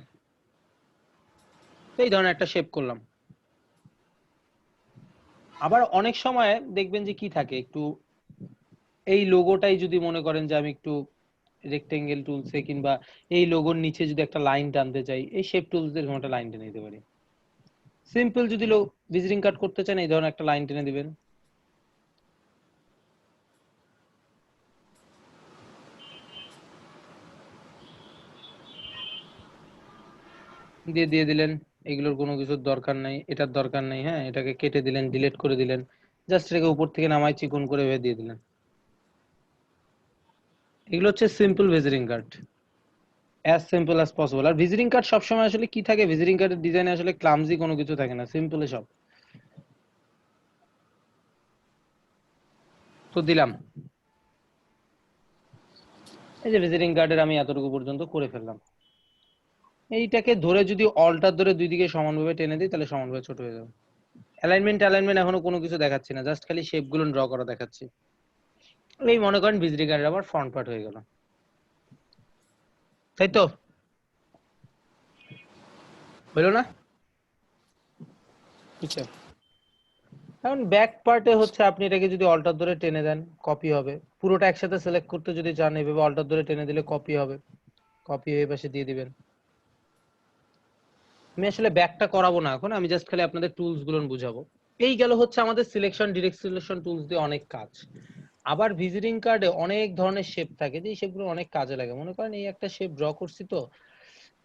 এই ধরনের একটা শেপ করলাম। আবার অনেক সময় দেখবেন যে কি থাকে, একটু এই লোগোটাই যদি মনে করেন যে আমি একটু রেক্টেঙ্গেল টুলসে কিংবা এই লোগোর নিচে যদি একটা লাইন টানতে চাই, এই শেপ টুলস দিয়ে একটা লাইন টেনে দিতে পারি। সিম্পল যদি ভিজিটিং কার্ড করতে চান, এই ধরনের একটা লাইন টেনে দিবেন, দিয়ে দিয়ে দিলেন। এগুলোর কোনো কিছুর দরকার নাই, এটার দরকার নাই, হ্যাঁ, এটাকে কেটে দিলেন, ডিলিট করে দিলেন, জাস্ট এটাকে উপর থেকে নামাই চিকন করে দিয়ে দিলেন। এগুলো হচ্ছে simple visiting card, as simple as possible. আর ভিজিটিং কার্ড সবসময় আসলে কি থাকে, ভিজিটিং কার্ডের ডিজাইনে আসলে ক্লামজি কোনো কিছু থাকে না, সিম্পলে সব। তো দিলাম, এই যে ভিজিটিং কার্ডের আমি এতটুকু পর্যন্ত করে ফেললাম। এইটাকে ধরে যদি অল্টার ধরে দুই দিকে সমানভাবে টেনে দিই, তাহলে সমানভাবে ছোট হয়ে যাবে। অ্যালাইনমেন্ট এখনো কোনো কিছু দেখাচ্ছি না, জাস্ট খালি শেপ গুলো ড্র করা দেখাচ্ছি। এই মনে করেন ভিজিটিং কার্ডের আবার ফ্রন্ট পার্ট হয়ে গেল, তাই তো হলো না? আচ্ছা, এখন ব্যাক পার্টে হচ্ছে আপনি এটাকে যদি অল্টার ধরে টেনে দেন কপি হবে, পুরোটা একসাথে সিলেক্ট করতে যদি চান এভাবে অল্টার ধরে টেনে দিলে কপি হবে, কপি হয়ে পাশে দিয়ে দিবেন। আমি আসলে ব্যাকটা করাবো না এখন, আমি জাস্ট খালি আপনাদের টুলস গুলো বুঝাবো। এই গেল হচ্ছে আমাদের সিলেকশন, ডিরেক্ট সিলেকশন টুলস দিয়ে অনেক কাজ। আবার ভিজিটিং কার্ডে অনেক ধরনের শেপ থাকে, যে শেপগুলো অনেক কাজে লাগে। মনে করেন এই একটা শেপ ড্র করছি, তো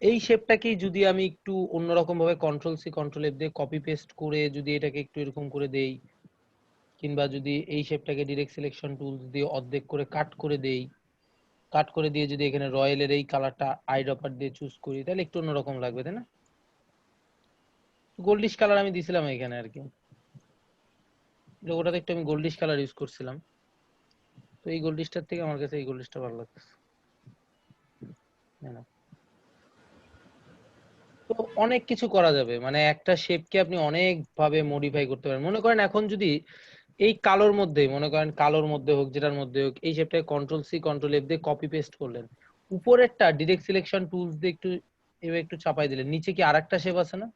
এই শেপটাকেই যদি আমি একটু অন্যরকম ভাবে কন্ট্রোল সি কন্ট্রোল এফ দিয়ে কপি পেস্ট করে যদি এটাকে একটু এরকম করে দেই, কিংবা যদি এই শেপটাকে ডিরেক্ট সিলেকশন টুলস দিয়ে অর্ধেক করে কাট করে দেই, কাট করে দিয়ে যদি এখানে রয়্যালের এই কালারটা আইড্রপার দিয়ে চুজ করি, তাহলে একটু অন্যরকম লাগবে, তাই না? গোল্ডিশ কালার আমি দিছিলাম এখানে আর কি, লোগোটাতে একটু আমি গোল্ডিশ কালার ইউজ করছিলাম, তো এই গোল্ডিশটার থেকে আমার কাছে এই গোল্ডিশটা ভালো লাগছে। তো অনেক কিছু করা যাবে, মানে একটা শেপকে আপনি অনেক ভাবে মডিফাই করতে পারেন। মনে করেন এখন যদি এই কালোর মধ্যে, মনে করেন কালোর মধ্যে হোক, যেটার মধ্যে হোক, এই শেপটাকে কন্ট্রোল সি কন্ট্রোল এফ দিয়ে কপি পেস্ট করলেন, উপরেরটা ডিরেক্ট সিলেকশন টুলস দিয়ে একটু এভাবে একটু চাপাই দিলেন, নিচে কি আরেকটা শেপ আছে না,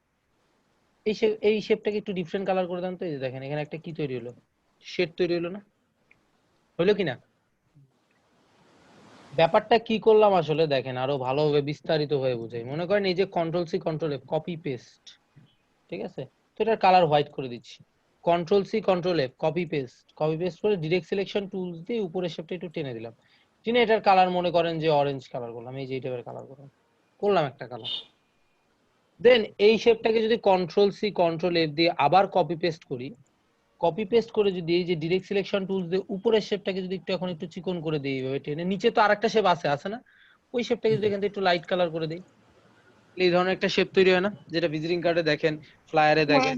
এই শেপটাকে একটু ডিফারেন্ট কালার করে দেন তো। এই যে দেখেন এখানে একটা কি তৈরি হলো, শেড তৈরি হলো না, হলো কি না? ব্যাপারটা কি করলাম আসলে দেখেন, আরো ভালোভাবে বিস্তারিত হয়ে বুঝাই। মনে করেন এই যে control C control F, copy paste, ঠিক আছে? তো এটার কালার হোয়াইট করে দিচ্ছি। Control C control F, copy paste করে ডিরেক্ট সিলেকশন টুলস দিয়ে উপরের শেপটা একটু টেনে দিলাম। টেনে এটার কালার মনে করেন যে অরেঞ্জ কালার করলাম, এই যে এই টাইপের কালার করলাম একটা কালার। দেন এই শেপটাকে যদি কন্ট্রোল সি কন্ট্রোল এফ দিয়ে আবার কপি পেস্ট করি, কপি পেস্ট করে যদি এই যে ডিরেক্ট সিলেকশন টুলস দিয়ে উপরের শেপটাকে যদি একটু এখন একটু চিকন করে দিই এইভাবে টেনে, নিচে তো আরেকটা শেপ আছে না, ওই শেপটাকে যদি এখান থেকে একটু লাইট কালার করে দিই, এই ধরনের একটা শেপ তৈরি হয় না? যেটা ভিজিটিং কার্ডে দেখেন, ফ্লায়ারে দেখেন,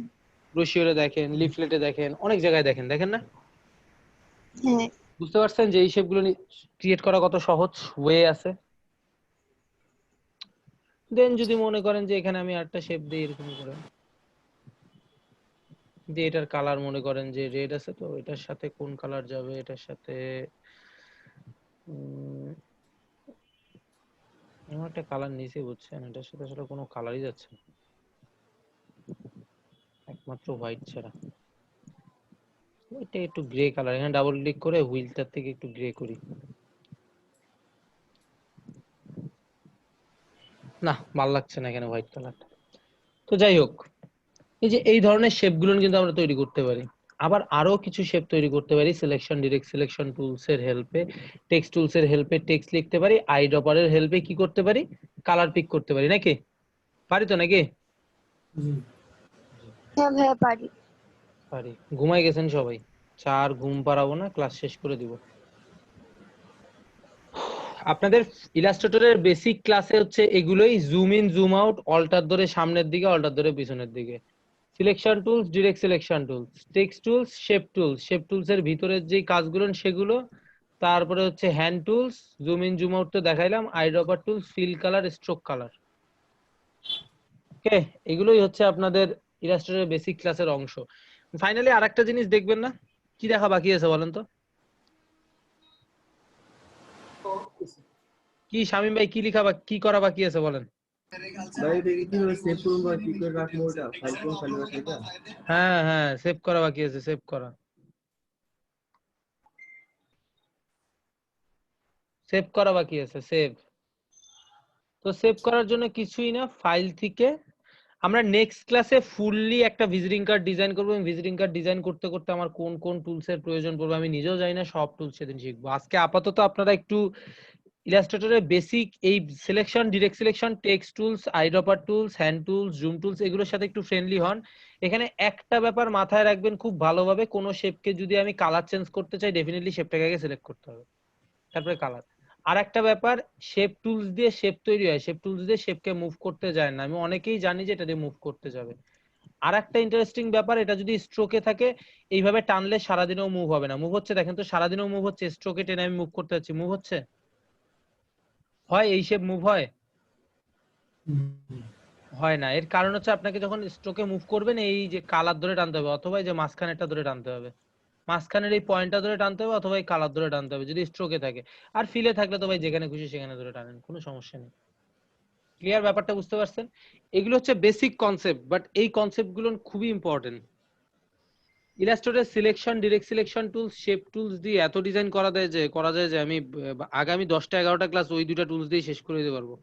ব্রোশিওরে দেখেন, লিফলেটে দেখেন, অনেক জায়গায় দেখেন না? হ্যাঁ। বুঝতে পারছেন যে এই শেপগুলো ক্রিয়েট করা কত সহজ ওয়ে আছে? দেন যদি মনে করেন যে এখানে আমি আরেকটা শেপ দিই এরকম করে, যে এটার কালার মনে করেন যে রেড আছে, তো এটার সাথে কোন কালার যাবে, এটার সাথে আমার একটা কালার নিচে বুঝছেন, এটার সাথে আসলে কোনো কালারই যাচ্ছে না, একমাত্র হোয়াইট ছাড়া। এটা একটু গ্রে কালার, এখানে ডাবল ক্লিক করে হুইলটার থেকে একটু গ্রে করি, না ভালো লাগছে না এখানে হোয়াইট কালারটা। তো যাই হোক, এই যে এই ধরনের শেপগুলো কিন্তু আমরা তৈরি করতে পারি। আবার আরো কিছু শেপ তৈরি করতে পারি সিলেকশন, ডিরেক্ট সিলেকশন টুলস এর হেল্পে, টেক্সট টুলস এর হেল্পে টেক্সট লিখতে পারি, আইড্রপারের হেল্পে কি করতে পারি, কালার পিক করতে পারি, নাকি পারি তো নাকি? হ্যাঁ ভাইয়া পারি। পারি। ঘুমাই গেছেন সবাই? চার ঘুম পাড়াবো না, ক্লাস শেষ করে দিব। আপনাদের ইলাস্ট্রেটরের বেসিক ক্লাসে হচ্ছে এগুলোই, zoom in zoom out, alt ধরে সামনের দিকে, অল্টার ধরে পিছনের দিকে, selection tools, direct selection tools, text tools, shape tools এর ভিতরের যে কাজগুলো সেগুলো, তারপরে হচ্ছে hand tools, zoom in zoom out তো দেখাইলাম, eyedropper tools, fill colour, stroke colour. Okay, এগুলোই হচ্ছে আপনাদের ইলাস্ট্রেটরের বেসিক ক্লাসের অংশ। ফাইনালি আরেকটা জিনিস দেখবেন না, কি দেখা বাকি আছে বলেন তো? কি শামিম ভাই, কি কি করা বাকি আছে বলেন? ভাই দেখি কিভাবে সেভ করব বা কি করে রাখবো ওটা, ফাইল কোন ফাইলে রাখবো এটা? হ্যাঁ সেভ করা বাকি আছে, সেভ করা বাকি আছে, সেভ। তো সেভ করার জন্য কিছুই না, ফাইল থেকে আমরা নেক্সট ক্লাসে ফুললি একটা ভিজিটিং কার্ড ডিজাইন করবো। ভিজিটিং কার্ড ডিজাইন করতে করতে আমার কোন কোন টুলস এর প্রয়োজন পড়বে আমি নিজেও জানি না, সব টুলস সেদিন শিখবো। আজকে আপাতত আপনারা একটু ইলাস্ট্রেটরের বেসিক এই selection, direct selection, text tools, eyedropper tools, hand tools, zoom tools এগুলোর সাথে একটু ফ্রেন্ডলি হন। এখানে একটা ব্যাপার মাথায় রাখবেন খুব ভালোভাবে, কোন শেপকে যদি আমি কালার চেঞ্জ করতে চাই ডেফিনেটলি শেপটাকে আগে সিলেক্ট করতে হবে, তারপরে কালার। আর একটা ব্যাপার, শেপ টুলস দিয়ে শেপ তৈরি হয়, শেপ টুলস দিয়ে শেপকে মুভ করতে যায় না, আমি অনেকেই জানি যে এটা দিয়ে মুভ করতে যাবে। আর একটা ইন্টারেস্টিং ব্যাপার, এটা যদি স্ট্রোকে থাকে এইভাবে টানলে সারাদিনেও মুভ হবে না। মুভ হচ্ছে দেখেন তো, সারাদিনেও মুভ হচ্ছে, স্ট্রোকে টেনে আমি মুভ করতে যাচ্ছি, মুভ হচ্ছে? হয় এই শেপ মুভ হয়? হয় না। এর কারণ হচ্ছে আপনাকে যখন স্ট্রোকে মুভ করবেন এই যে কালার ধরে টানতে হবে, অথবা এই যে মাঝখানেরটা ধরে টানতে হবে, মাঝখানের এই পয়েন্টটা ধরে টানতে হবে, অথবা এই কালার ধরে টানতে হবে যদি স্ট্রোকে থাকে। আর ফিলে থাকলে তো ভাই যেখানে খুশি সেখানে ধরে টানেন, কোনো সমস্যা নেই। ক্লিয়ার? ব্যাপারটা বুঝতে পারছেন? এগুলো হচ্ছে বেসিক কনসেপ্ট, বাট এই কনসেপ্টগুলো খুবই important. Illustrator selection, direct selection tools, shape tools দিয়ে এত ডিজাইন করা যায় যে আমি আগামী 10টা 11টা ক্লাস ওই দুটো টুলস দিয়ে শেষ করে দিতে পারবো।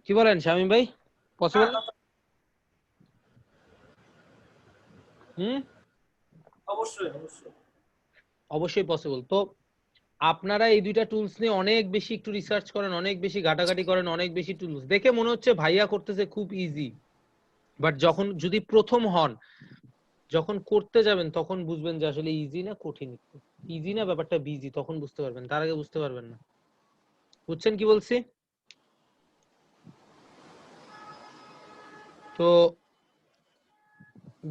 কি বলেন শামিম ভাই, পসিবল? অবশ্যই পসিবল। তো আপনারা এই দুইটা টুলস নিয়ে অনেক বেশি একটু রিসার্চ করেন, অনেক বেশি ঘাটাঘাটি করেন, অনেক বেশি টুলস দেখে মনে হচ্ছে ভাইয়া করতেছে খুব ইজি, বাট যখন যদি প্রথম হন, যখন করতে যাবেন তখন বুঝবেন যে আসলে ইজি না কঠিন। ইজি না, ব্যাপারটা বিজি, তখন বুঝতে পারবেন, তার আগে বুঝতে পারবেন না। বুঝছেন কি বলছি? তো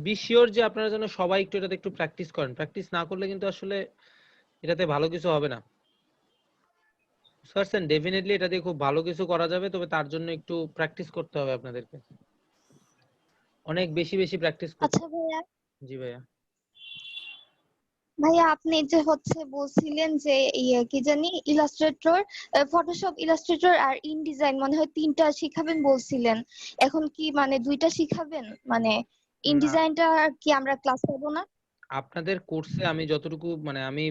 বি শিওর যে আপনারা যেন সবাই একটু এটাতে একটু প্র্যাকটিস করেন। প্র্যাকটিস না করলে কিন্তু আসলে এটাতে ভালো কিছু হবে না। স্যার ডেফিনেটলি এটা দিয়ে খুব ভালো কিছু করা যাবে, তবে তার জন্য একটু প্র্যাকটিস করতে হবে আপনাদেরকে, অনেক বেশি বেশি প্র্যাকটিস করতে। আচ্ছা ভাইয়া। জি ভাইয়া। ভাইয়া আপনি যে হচ্ছে বলছিলেন যে কি জানি ইলাস্ট্রেটর, ফটোশপ, ইলাস্ট্রেটর আর ইনডিজাইন মনে হয় 3টা শিখাবেন বলছিলেন, এখন কি মানে 2টা শিখাবেন? মানে ইনডিজাইনটা কি আমরা ক্লাস পাবো না? আপনাদের কোর্সে আমি যতটুকু মানে আমি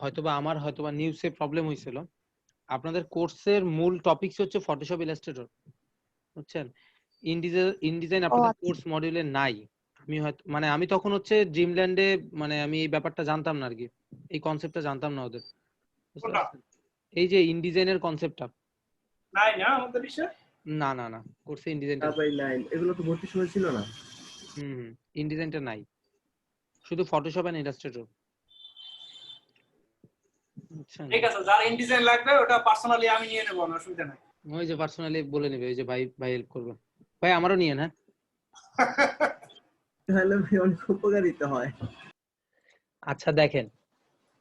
হয়তোবা নিউজে প্রবলেম হয়েছিল, আপনাদের কোর্সের মূল টপিকস হচ্ছে ফটোশপ ইলাস্ট্রেটর, বুঝছেন? ইনডিজাইন আপনাদের আচ্ছা। কোর্স মডিউলে নাই। আমি হয়তো মানে আমি তখন হচ্ছে ড্রিমল্যান্ডে মানে আমি এই ব্যাপারটা জানতাম না আর কি, এই কনসেপ্টটা জানতাম না ওদের, বুঝতে কোনটা? পারছেন? এই যে ইনডিজাইনের কনসেপ্টটা নাই না আমাদের বিষয়। না কোর্সে ইনডিজাইনটা ভাই নাই, এগুলো তো ভর্তি সময় ছিল না। ইনডিজাইনটা নাই, শুধু ফটোশপ এন্ড ইলাস্ট্রেটর। আচ্ছা, ঠিক আছে, যার ইনডিজাইন লাগবে ওটা পার্সোনালি আমি নিয়ে নেব, না অসুবিধা নাই। ওই যে পার্সোনালি বলে নেবে, ওই যে ভাই হেল্প করবে। ভাই আমারও নিয়ে না। তাহলে ভাই অনেক উপকারিতা হয়। আচ্ছা দেখেন,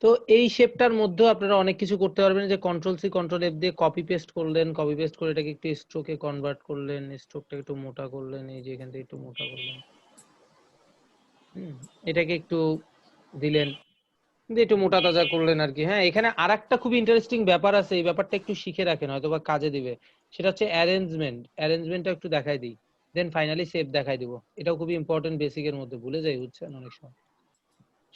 তো এই শেপটার মধ্যেও আপনারা অনেক কিছু করতে পারবেন, যে কন্ট্রোল সি কন্ট্রোল এফ দিয়ে কপি পেস্ট করলেন, কপি পেস্ট করে এটাকে একটু স্ট্রোকে কনভার্ট করলেন, স্ট্রোকটা একটু মোটা করলেন, এই যে এখান থেকে একটু মোটা করলেন, এটাকে একটু দিলেন, দিয়ে একটু মোটা তাজা করলেন আর কি। হ্যাঁ, এখানে আরেকটা খুব ইন্টারেস্টিং ব্যাপার আছে, এই ব্যাপারটা একটু শিখে রাখেন, হয়তো বা কাজে দিবে। সেটা হচ্ছে অ্যারেঞ্জমেন্টটা একটু দেখাই দিই, দেন ফাইনালি শেপ দেখাই দিব। এটাও খুবই ইম্পর্টেন্ট, বেসিকের মধ্যে ভুলে যাই, বুঝছেন অনেক সময়।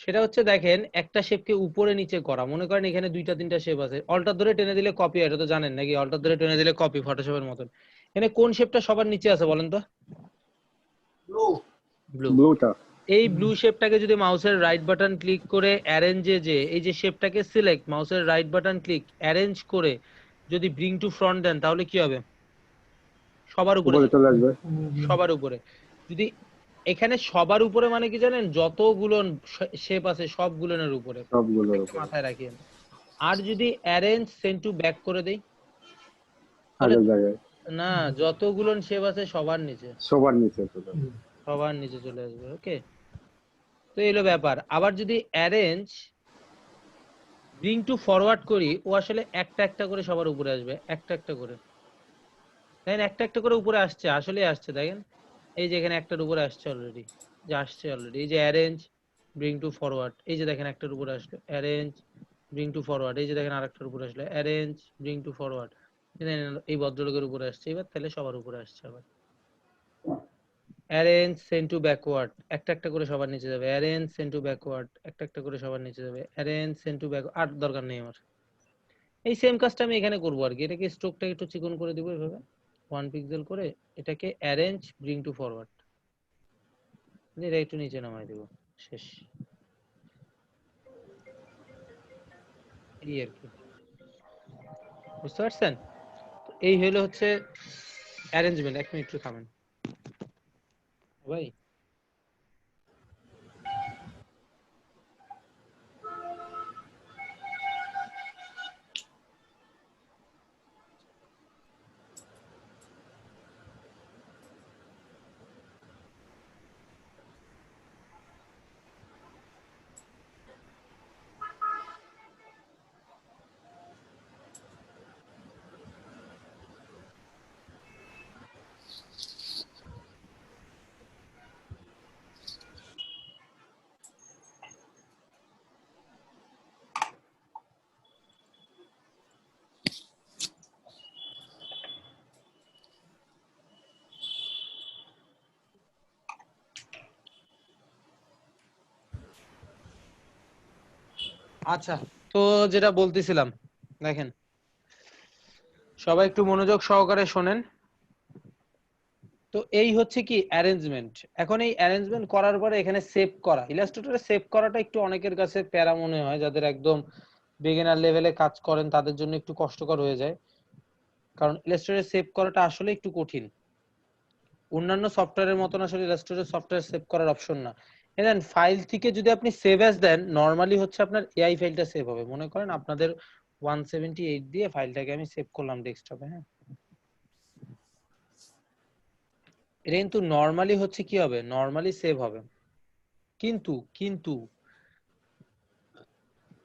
সেটা হচ্ছে দেখেন, একটা শেপকে উপরে নিচে করা, মনে করেন এখানে দুইটা তিনটা শেপ আছে, অল্টার ধরে টেনে দিলে কপি, এটা তো জানেন নাকি? অল্টার ধরে টেনে দিলে কপি, ফটোশপের মতন। এখানে কোন শেপটা সবার নিচে আছে বলেন তো? ব্লু। ব্লুটা। এই ব্লু শেপটাকে যদি মাউসের রাইট বাটন ক্লিক করে অ্যারেঞ্জে, যে এই যে শেপটাকে সিলেক্ট, মাউসের রাইট বাটন ক্লিক অ্যারেঞ্জ করে যদি ব্রিং টু ফ্রন্ট দেন, তাহলে কি হবে? সবার উপরে চলে আসবে। সবার উপরে। যদি এখানে সবার উপরে মানে কি জানেন? যতগুলো শেপ আছে সবগুলোর উপরে, মাথায় রাখিয়েন। আর যদি অ্যারেঞ্জ সেন্ড টু ব্যাক করে দেই, আগের জায়গায় না, যতগুলো শেপ আছে সবার নিচে চলে আসবে। ওকে, তো এলো ব্যাপার। আবার যদি অ্যারেঞ্জ ব্রিং টু ফরওয়ার্ড করি, ও আসলে একটা একটা করে সবার উপরে আসবে, একটা একটা করে। দেখেন একটা একটা করে উপরে আসছে, আসলে আসছে, দেখেন এই যে এখানে একটার উপরে আসছে অলরেডি, যে আসছে অলরেডি। এই যে অ্যারেঞ্জ ব্রিং টু ফরওয়ার্ড, এই যে দেখেন একটার উপরে আসলো, অ্যারেঞ্জ ব্রিং টু ফরওয়ার্ড, এই যে দেখেন আরেকটার উপরে আসলো, অ্যারেঞ্জ ব্রিং টু ফরওয়ার্ড, এই ভদ্রলোকের উপরে আসছে। এবার তাহলে সবার উপরে আসছে। আবার অ্যারেঞ্জ সেন্ড টু ব্যাকওয়ার্ড, একটা একটা করে সবার নিচে যাবে, অ্যারেঞ্জ সেন্ড টু ব্যাকওয়ার্ড, একটা একটা করে সবার নিচে যাবে, অ্যারেঞ্জ সেন্ড টু ব্যাক। আর দরকার নেই আমার, এই সেম কাজটা আমি এখানে করবো আর কি। এটাকে স্ট্রোকটাকে একটু চিকন করে দিব এভাবে 1 পিক্সেল করে, এটাকে অ্যারেঞ্জ ব্রিং টু ফরওয়ার্ড, এটা একটু নিচে নামাই দেব, শেষ। এই আর কি, বুঝতে পারছেন? এই হলো হচ্ছে অ্যারেঞ্জমেন্ট। 1 মিনিট একটু থামেন ভাই। আচ্ছা, তো যেটা বলতেছিলাম, দেখেন সবাই একটু মনোযোগ সহকারে শোনেন। তো এই হচ্ছে কি অ্যারেঞ্জমেন্ট। এখন এই অ্যারেঞ্জমেন্ট করার পরে এখানে সেভ করা, ইলাস্ট্রেটরে সেভ করাটা একটু অনেকের কাছে প্যারা মনে হয়, যাদের একদম বিগিনার লেভেলে কাজ করেন তাদের জন্য একটু কষ্টকর হয়ে যায়, কারণ ইলাস্ট্রেটরে সেভ করাটা আসলে একটু কঠিন। অন্যান্য সফটওয়্যারের মতন আসলে ইলাস্ট্রেটর সফটওয়্যার সেভ করার অপশন না। দেন ফাইল থেকে যদি আপনি সেভ অ্যাজ দেন, নরমালি হচ্ছে আপনার এআই ফাইলটা সেভ হবে। মনে করেন আপনাদের 178 দিয়ে ফাইলটাকে আমি সেভ করলাম ডেস্কটপে, হ্যাঁ, এটা কিন্তু নরমালি হচ্ছে কি হবে, নরমালি সেভ হবে। কিন্তু কিন্তু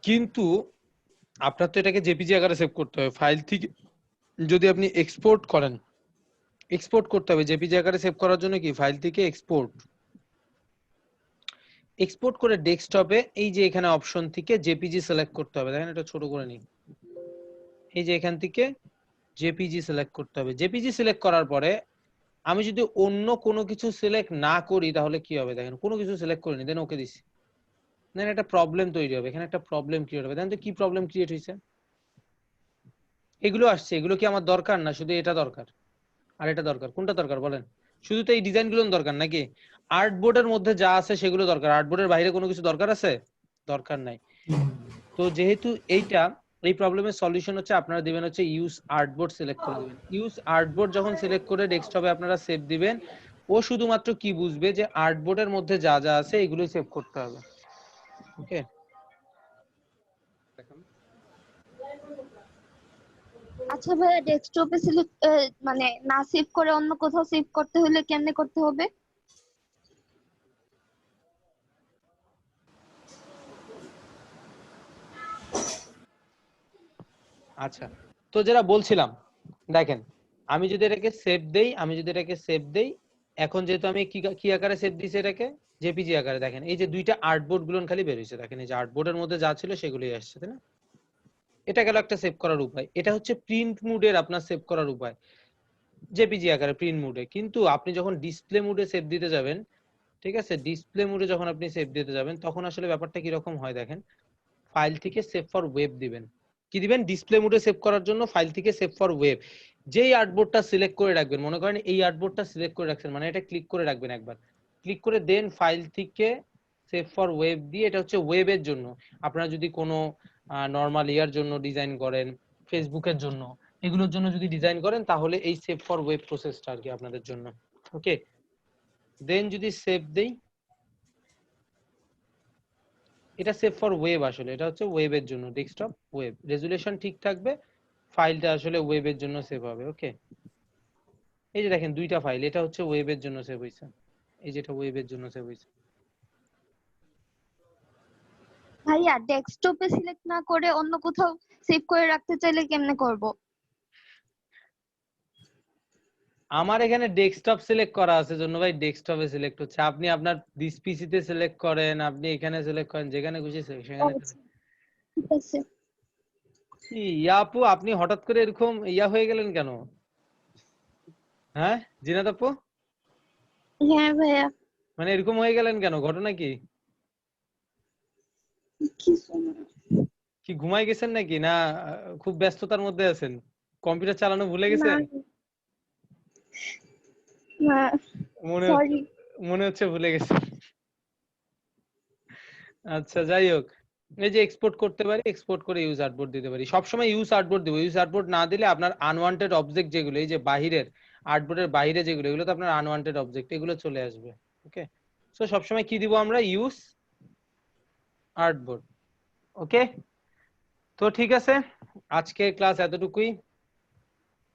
কিন্তু আপনার তো এটাকে জেপিজি আকারে সেভ করতে হবে। ফাইল থেকে যদি আপনি এক্সপোর্ট করেন, এক্সপোর্ট করতে হবে জেপিজি আকারে সেভ করার জন্য। কি ফাইল থেকে এক্সপোর্ট করে ডেস্কটপে এই যে এখানে অপশন থেকে জেপিজি সিলেক্ট করতে হবে। দেখেন এটা ছোট করে নিই, এই যে এখান থেকে জেপিজি সিলেক্ট করতে হবে। জেপিজি সিলেক্ট করার পরে আমি যদি অন্য কোনো কিছু সিলেক্ট না করি তাহলে কি হবে দেখেন, কোনো কিছু সিলেক্ট করিনি, দেন ওকে দিছি, দেন একটা প্রবলেম তৈরি হবে, এখানে একটা প্রবলেম ক্রিয়েট হবে। দেন তো কি প্রবলেম ক্রিয়েট হয়েছে, এগুলো আসছে, এগুলো কি আমার দরকার না শুধু এটা দরকার আর এটা দরকার, কোনটা দরকার বলেন? শুধু তো এই ডিজাইনগুলো দরকার নাকি? আর্টবোর্ডের মধ্যে যা আছে সেগুলো দরকার, আর্টবোর্ডের বাইরে কোনো কিছু দরকার আছে? দরকার নাই। তো যেহেতু এইটা, এই প্রবলেমের সলিউশন হচ্ছে আপনারা দিবেন হচ্ছে ইউজ আর্টবোর্ড সিলেক্ট করে দিবেন। ইউজ আর্টবোর্ড যখন সিলেক্ট করে ডেস্কটপে আপনারা সেভ দিবেন, ও শুধুমাত্র কি বুঝবে যে আর্টবোর্ডের মধ্যে যা যা আছে এগুলোই সেভ করতে হবে। ওকে, আচ্ছা ভাইয়া, ডেস্কটপে সিলেক্ট মানে না সেভ করে অন্য কোথাও সেভ করতে হলে কেমনে করতে হবে? আচ্ছা, তো যেটা বলছিলাম দেখেন, আমি যদি এটাকে সেভ দেই, এখন যেহেতু আমি কি আকারে সেভ দিছি এটাকে, জেপিজি আকারে, দেখেন এই যে দুইটা আর্টবোর্ড গুলো খালি বের হয়েছে, দেখেন এই যে আর্টবোর্ডের মধ্যে যা ছিল সেগুলোই আসছে, তাই না? এটা গেল একটা সেভ করার উপায়। এটা হচ্ছে প্রিন্ট মুডের আপনার সেভ করার উপায়, জেপিজি আকারে প্রিন্ট মুডে। কিন্তু আপনি যখন ডিসপ্লে মুডে সেভ দিতে যাবেন, ঠিক আছে, ডিসপ্লে মুডে যখন আপনি সেভ দিতে যাবেন তখন আসলে ব্যাপারটা কি রকম হয় দেখেন, ফাইল থেকে সেভ ফর ওয়েব দিবেন। কি দিবেন? ডিসপ্লে মুডে সেভ করার জন্য ফাইল থেকে সেভ ফর ওয়েব। যেই আর্টবোর্ডটা সিলেক্ট করে রাখবেন, মনে করেন এই আর্টবোর্ডটা সিলেক্ট করে রাখছেন, মানে এটা ক্লিক করে রাখবেন একবার, ক্লিক করে দেন ফাইল থেকে সেভ ফর ওয়েব দিয়ে, এটা হচ্ছে ওয়েবের জন্য। আপনারা যদি কোনো নরমাল ইয়ার জন্য ডিজাইন করেন, ফেসবুকের জন্য, এগুলোর জন্য যদি ডিজাইন করেন তাহলে এই সেভ ফর ওয়েব প্রসেসটা আর কি আপনাদের জন্য। ওকে, দেন যদি সেভ দেই, এটা সেভ ফর ওয়েব, আসলে এটা হচ্ছে ওয়েবের জন্য, ডেস্কটপ ওয়েব, রেজুলেশন ঠিক থাকবে, ফাইলটা আসলে ওয়েবের জন্য সেভ হবে। ওকে, এই যে দেখেন দুইটা ফাইল, এটা হচ্ছে ওয়েবের জন্য সেভ হইছে, এই যেটা ওয়েবের জন্য সেভ হইছে। ভাইয়া, ডেস্কটপে সিলেক্ট না করে অন্য কোথাও সেভ করে রাখতে চাইলে কেমনে করব? আমার এখানে ডেস্কটপ সিলেক্ট করা আছে জন্য ভাই ডেস্কটপে সিলেক্ট হচ্ছে। আপনি আপনার দিস পিসিতে সিলেক্ট করেন, আপনি এখানে সিলেক্ট করেন, যেখানে খুশি সেখানে। ঠিক আছে। ইয়া আপু, আপনি হঠাৎ করে এরকম ইয়া হয়ে গেলেন কেন? হ্যাঁ জিনাত আপু, হ্যাঁ ভাইয়া। মানে এরকম হয়ে গেলেন কেন, ঘটনা কি? কি ঘুমাই গেছেন নাকি, না খুব ব্যস্ততার মধ্যে আছেন, কম্পিউটার চালানো ভুলে গেছেন? না, মনে সরি। মনে হচ্ছে ভুলে গেছেন। আচ্ছা যাই হোক, এই যে এক্সপোর্ট করতে পারি, এক্সপোর্ট করে ইউজ আর্টবোর্ড দিতে পারি। সবসময় ইউজ আর্টবোর্ড দিব, ইউজ আর্টবোর্ড না দিলে আপনার আনওয়ান্টেড অবজেক্ট যেগুলো, এই যে বাহিরের আর্টবোর্ডের বাইরে যেগুলো, এগুলো তো আপনার আনওয়ান্টেড অবজেক্ট, এগুলো চলে আসবে। ওকে, সো সবসময় কি দিব আমরা, ইউজ আর্টবোর্ড। ওকে, তো ঠিক আছে, আজকের ক্লাস এতটুকুই।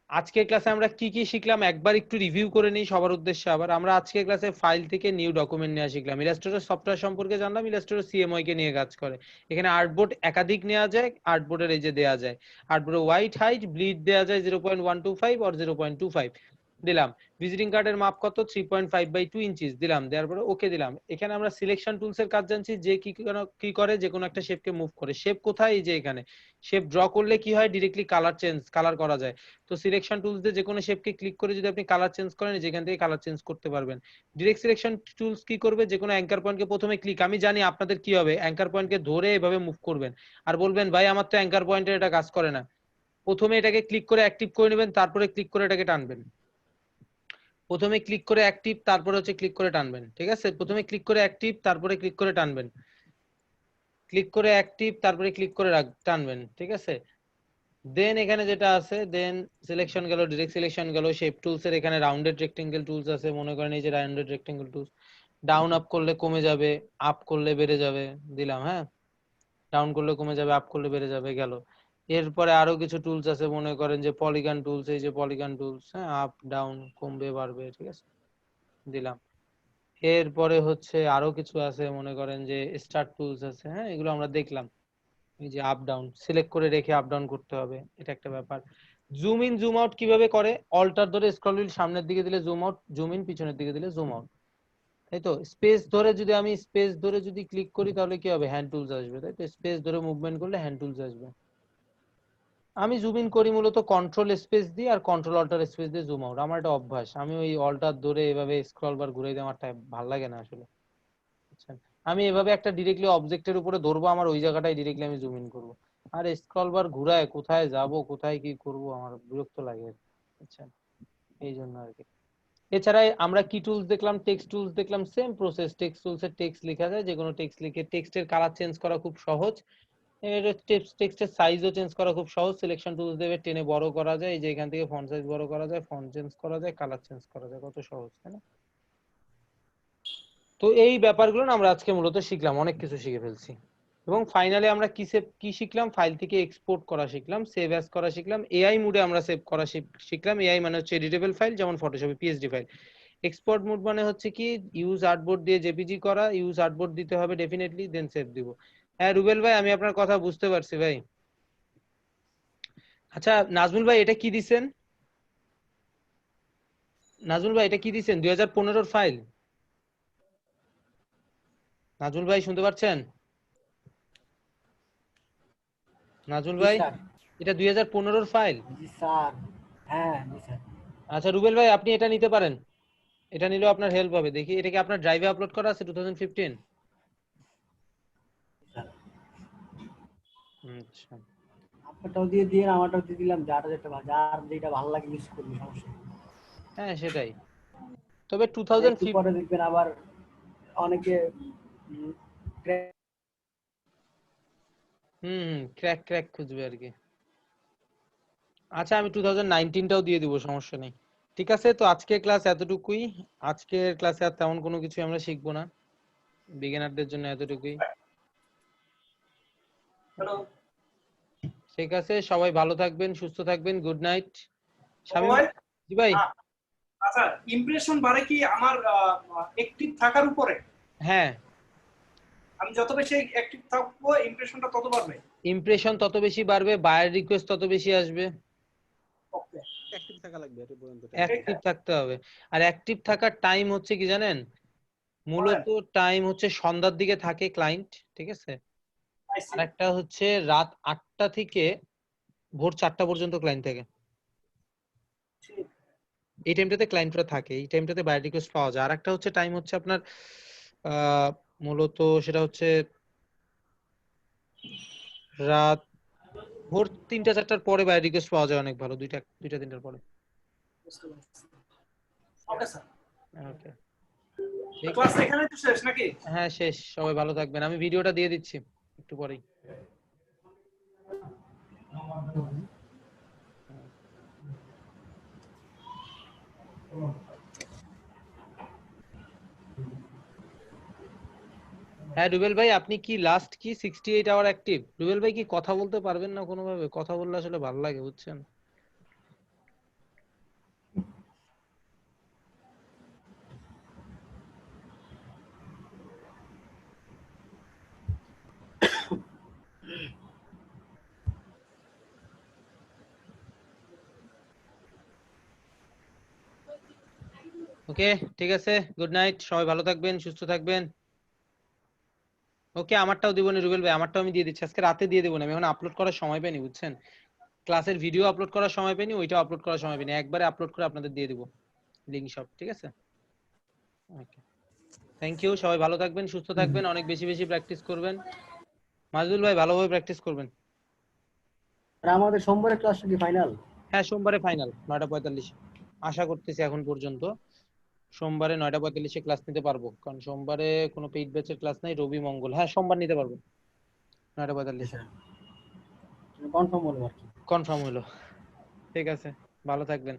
আজকের ক্লাসে আমরা কি কি শিখলাম একবার একটু রিভিউ করে নিই সবার উদ্দেশ্যে। আবার আমরা আজকের ক্লাসে ফাইল থেকে নিউ ডকুমেন্ট নেওয়া শিখলাম, ইলাস্ট্রেটর সফটওয়্যার সম্পর্কে জানলাম, ইলাস্ট্রেটর সিএমওয়াই কে নিয়ে কাজ করে। এখানে আর্টবোর্ড একাধিক নেওয়া যায়, আর্টবোর্ডের এই যে দেয়া যায়, আর্টবোর্ডের হোয়াইট হাইট ব্লিড দেয়া যায় 0.125 or 0.25 দিলাম, ভিজিটিং কার্ডের মাপ কত 3.5/2 ইঞ্চিস দিলাম, দেওয়ার পরে ওকে দিলাম। এখানে আমরা সিলেকশন টুলস এর কাজ জানছি, যে কি করে, যে কোনো একটা শেপকে মুভ করে। শেপ কোথায়, এই যে এখানে শেপ ড্র করলে কি হয়, ডিরেক্টলি কালার করা যায়। তো সিলেকশন টুলস দিয়ে যে কোনো শেপকে ক্লিক করে যদি আপনি কালার চেঞ্জ করেন, যেখান থেকে কালার চেঞ্জ করতে পারবেন। ডিরেক্ট সিলেকশন টুলস কি করবে, যে কোনো অ্যাঙ্কার পয়েন্টকে প্রথমে ক্লিক, আমি জানি আপনাদের কি হবে, অ্যাঙ্কার পয়েন্টকে ধরে এভাবে মুভ করবেন আর বলবেন ভাই আমার তো অ্যাঙ্কার পয়েন্টের এটা কাজ করে না। প্রথমে এটাকে ক্লিক করে অ্যাক্টিভ করে নেবেন, তারপরে ক্লিক করে এটাকে টানবেন। প্রথমে ক্লিক করে অ্যাক্টিভ, তারপরে হচ্ছে ক্লিক করে টানবেন। ঠিক আছে, প্রথমে ক্লিক করে অ্যাক্টিভ, তারপরে ক্লিক করে টানবেন, ক্লিক করে অ্যাক্টিভ, তারপরে ক্লিক করে টানবেন। ঠিক আছে, দেন এখানে যেটা আছে, দেন সিলেকশন গেল, ডাইরেক্ট সিলেকশন গেল, শেপ টুলস এর এখানে রাউন্ডেড রেক্টেঙ্গেল টুলস আছে, মনে করেন এই যে rounded rectangle tools, down up করলে কমে যাবে, আপ করলে বেড়ে যাবে, দিলাম। হ্যাঁ, ডাউন করলে কমে যাবে, আপ করলে বেড়ে যাবে, গেল। এরপরে আরো কিছু টুলস আছে, মনে করেন যে পলিগন টুলস, এই যে পলিগন টুলস, হ্যাঁ, আপ ডাউন কমবে বাড়বে, ঠিক আছে, দিলাম। এরপরে হচ্ছে আরো কিছু আছে, মনে করেন যে স্টার্ট টুলস আছে, হ্যাঁ, এগুলো আমরা দেখলাম। এই যে আপ ডাউন সিলেক্ট করে রেখে আপ ডাউন করতে হবে, এটা একটা ব্যাপার। জুম ইন জুম আউট কিভাবে করে, অল্টার ধরে স্ক্রল হুইল সামনের দিকে দিলে জুম আউট, জুম ইন পিছনের দিকে দিলে জুম আউট, তাই তো। স্পেস ধরে যদি আমি স্পেস ধরে যদি ক্লিক করি তাহলে কি হবে, হ্যান্ড টুলস আসবে, তাই তো। স্পেস ধরে মুভমেন্ট করলে হ্যান্ড টুলস আসবে। আমি জুম ইন করি মূলত কন্ট্রোল স্পেস দিয়ে আর কন্ট্রোল অল্টার স্পেস দিয়ে জুম আউট। আমার একটা অভ্যাস, আমি ওই অল্টার ধরে এভাবে স্ক্রল বার ঘুরে দিয়ে আমার ভালো লাগে না আসলে, বুঝছেন। আমি এভাবে একটা ডিরেক্টলি অবজেক্টের উপরে ধরবো, আমার ওই জায়গাটাই ডিরেক্টলি আমি জুম ইন করবো। আর স্ক্রল বার ঘুরায় কোথায় যাব কোথায় কি করব আমার বিরক্ত লাগে, বুঝছেন, এই জন্য আর কি। এছাড়া আমরা কি টুলস দেখলাম, টেক্সট টুলস দেখলাম, সেম প্রসেস। টেক্সট টুলস এর টেক্সট লেখা যায়, যে কোনো টেক্সট লিখে টেক্সটের কালার চেঞ্জ করা খুব সহজ। এর টেক্সটের সাইজও চেঞ্জ করা খুব সহজ। সিলেকশন টুলস দেবে, টেনে বড় করা যায়, এই যে এখান থেকে ফন্ট সাইজ বড় করা যায়, ফন্ট চেঞ্জ করা যায়, কালার চেঞ্জ করা যায়, কত সহজ, তাই না? তো এই ব্যাপারগুলো না আমরা আজকে মূলত শিখলাম, অনেক কিছু শিখে ফেলছি। এবং ফাইনালি আমরা কি শিখলাম, ফাইল থেকে এক্সপোর্ট করা শিখলাম, সেভ অ্যাজ করা শিখলাম, এআই মোডে আমরা সেভ করা শিখলাম। এআই মানে হচ্ছে এডিটেবল ফাইল, যেমন ফটোশপে পিএসডি ফাইল। এক্সপোর্ট মোড মানে হচ্ছে কি, ইউজ আর্টবোর্ড দিয়ে জেপিজি করা, ইউজ আর্টবোর্ড দিতে হবে ডেফিনেটলি, দেন সেভ দিব। হ্যাঁ রুবেল ভাই, আমি আপনার কথা বুঝতে পারছি ভাই। আচ্ছা নাজমুল ভাই, এটা কি দিছেন? নাজমুল ভাই, এটা কি দিছেন? 2015 ফাইল? নাজমুল ভাই শুনতে পাচ্ছেন? নাজমুল জি ভাই, স্যার। এটা 2015 ফাইল? জি স্যার। হ্যাঁ জি স্যার। আচ্ছা রুবেল ভাই, আপনি এটা নিতে পারেন, এটা নিলেও আপনার হেল্প হবে। দেখি এটা কি আপনার ড্রাইভে আপলোড করা আছে 2015? আচ্ছা আপনারটাও দিয়ে দিয়ে আমারটাও দিয়ে দিলাম, যার যেটা ভালো লাগে মিস করবি, সমস্যা নেই। হ্যাঁ সেটাই। তবে একটু 2015 পরে দেখবেন আবার অনেকে ক্র্যাক ক্র্যাক খুঁজবে আর কি। আচ্ছা আমি 2019টাও দিয়ে দিব, সমস্যা নেই। ঠিক আছে, তো আজকে ক্লাস এতটুকুই। আজকের ক্লাসে আর তেমন কোনো কিছু আমরা শিখবো না, বিগিনারদের জন্য এতটুকুই। হ্যালো ঠিক আছে, সবাই ভালো থাকবেন, সুস্থ থাকবেন, গুড নাইট। শামীম ভাই। জি ভাই। আচ্ছা, ইমপ্রেশন বাড়ে কি আমার অ্যাক্টিভ থাকার উপরে? হ্যাঁ, আমি যত বেশি অ্যাক্টিভ থাকবো ইমপ্রেশনটা তত বাড়বে। ইমপ্রেশন তত বেশি বাড়বে, বায়ার রিকোয়েস্ট তত বেশি আসবে। ওকে, অ্যাক্টিভ থাকা লাগবে এটা পর্যন্ত। অ্যাক্টিভ থাকতে হবে। আর অ্যাক্টিভ থাকার টাইম হচ্ছে কি জানেন, মূলত টাইম হচ্ছে সন্ধ্যার দিকে থাকে ক্লায়েন্ট, ঠিক আছে। আর একটা হচ্ছে রাত 8টা থেকে ভোর 4টা পর্যন্ত ক্লায়েন্ট থাকে। এই টাইমটাতে ক্লায়েন্টরা থাকে, এই টাইমটাতে বায়ার রিকোয়েস্ট পাওয়া যায়। আর একটা হচ্ছে টাইম হচ্ছে আপনার মূলত সেটা হচ্ছে রাত ভোর 3টা 4টার পরে বায়ার রিকোয়েস্ট পাওয়া যায় অনেক ভালো, 2টা 3টার পরে। ওকে স্যার, ওকে, ক্লাস এখানেই তো শেষ নাকি? হ্যাঁ শেষ। সবাই ভালো থাকবেন, আমি ভিডিওটা দিয়ে দিচ্ছি একটু পরেই। হ্যাঁ রুবেল ভাই, আপনি কি লাস্ট কি 68 আওয়ার অ্যাক্টিভ? রুবেল ভাই কি কথা বলতে পারবেন না কোনোভাবে? কথা বললে আসলে ভালো লাগে, বুঝছেন। ওকে ঠিক আছে, গুড নাইট, সবাই ভালো থাকবেন, সুস্থ থাকবেন। ওকে, আমারটাও দিব না রুবেল ভাই, আমারটাও আমি দিয়ে দিচ্ছি, আজকে রাতে দিয়ে দেবো না, আমি এখন আপলোড করার সময় পাইনি, বুঝছেন। ক্লাসের ভিডিও আপলোড করার সময় পাইনি, ওইটা আপলোড করার সময় পাইনি, একবারে আপলোড করে আপনাদের দিয়ে দেবো লিংক সব, ঠিক আছে। ওকে, থ্যাংক ইউ, সবাই ভালো থাকবেন, সুস্থ থাকবেন, অনেক বেশি বেশি প্র্যাকটিস করবেন। মাজদুল ভাই ভালোভাবে প্র্যাকটিস করবেন। আর আমাদের সোমবারের ক্লাসটা কি ফাইনাল? হ্যাঁ সোমবারে ফাইনাল 9টা 45, আশা করতেছি এখন পর্যন্ত সোমবারে 9টা 45 ক্লাস নিতে পারবো, কারণ সোমবারে কোনো পেইড ব্যাচের ক্লাস নাই, রবি মঙ্গল। হ্যাঁ সোমবার নিতে পারবো 9টা 45। কনফার্ম হলো আর কি। কনফার্ম হলো। ঠিক আছে, ভালো থাকবেন।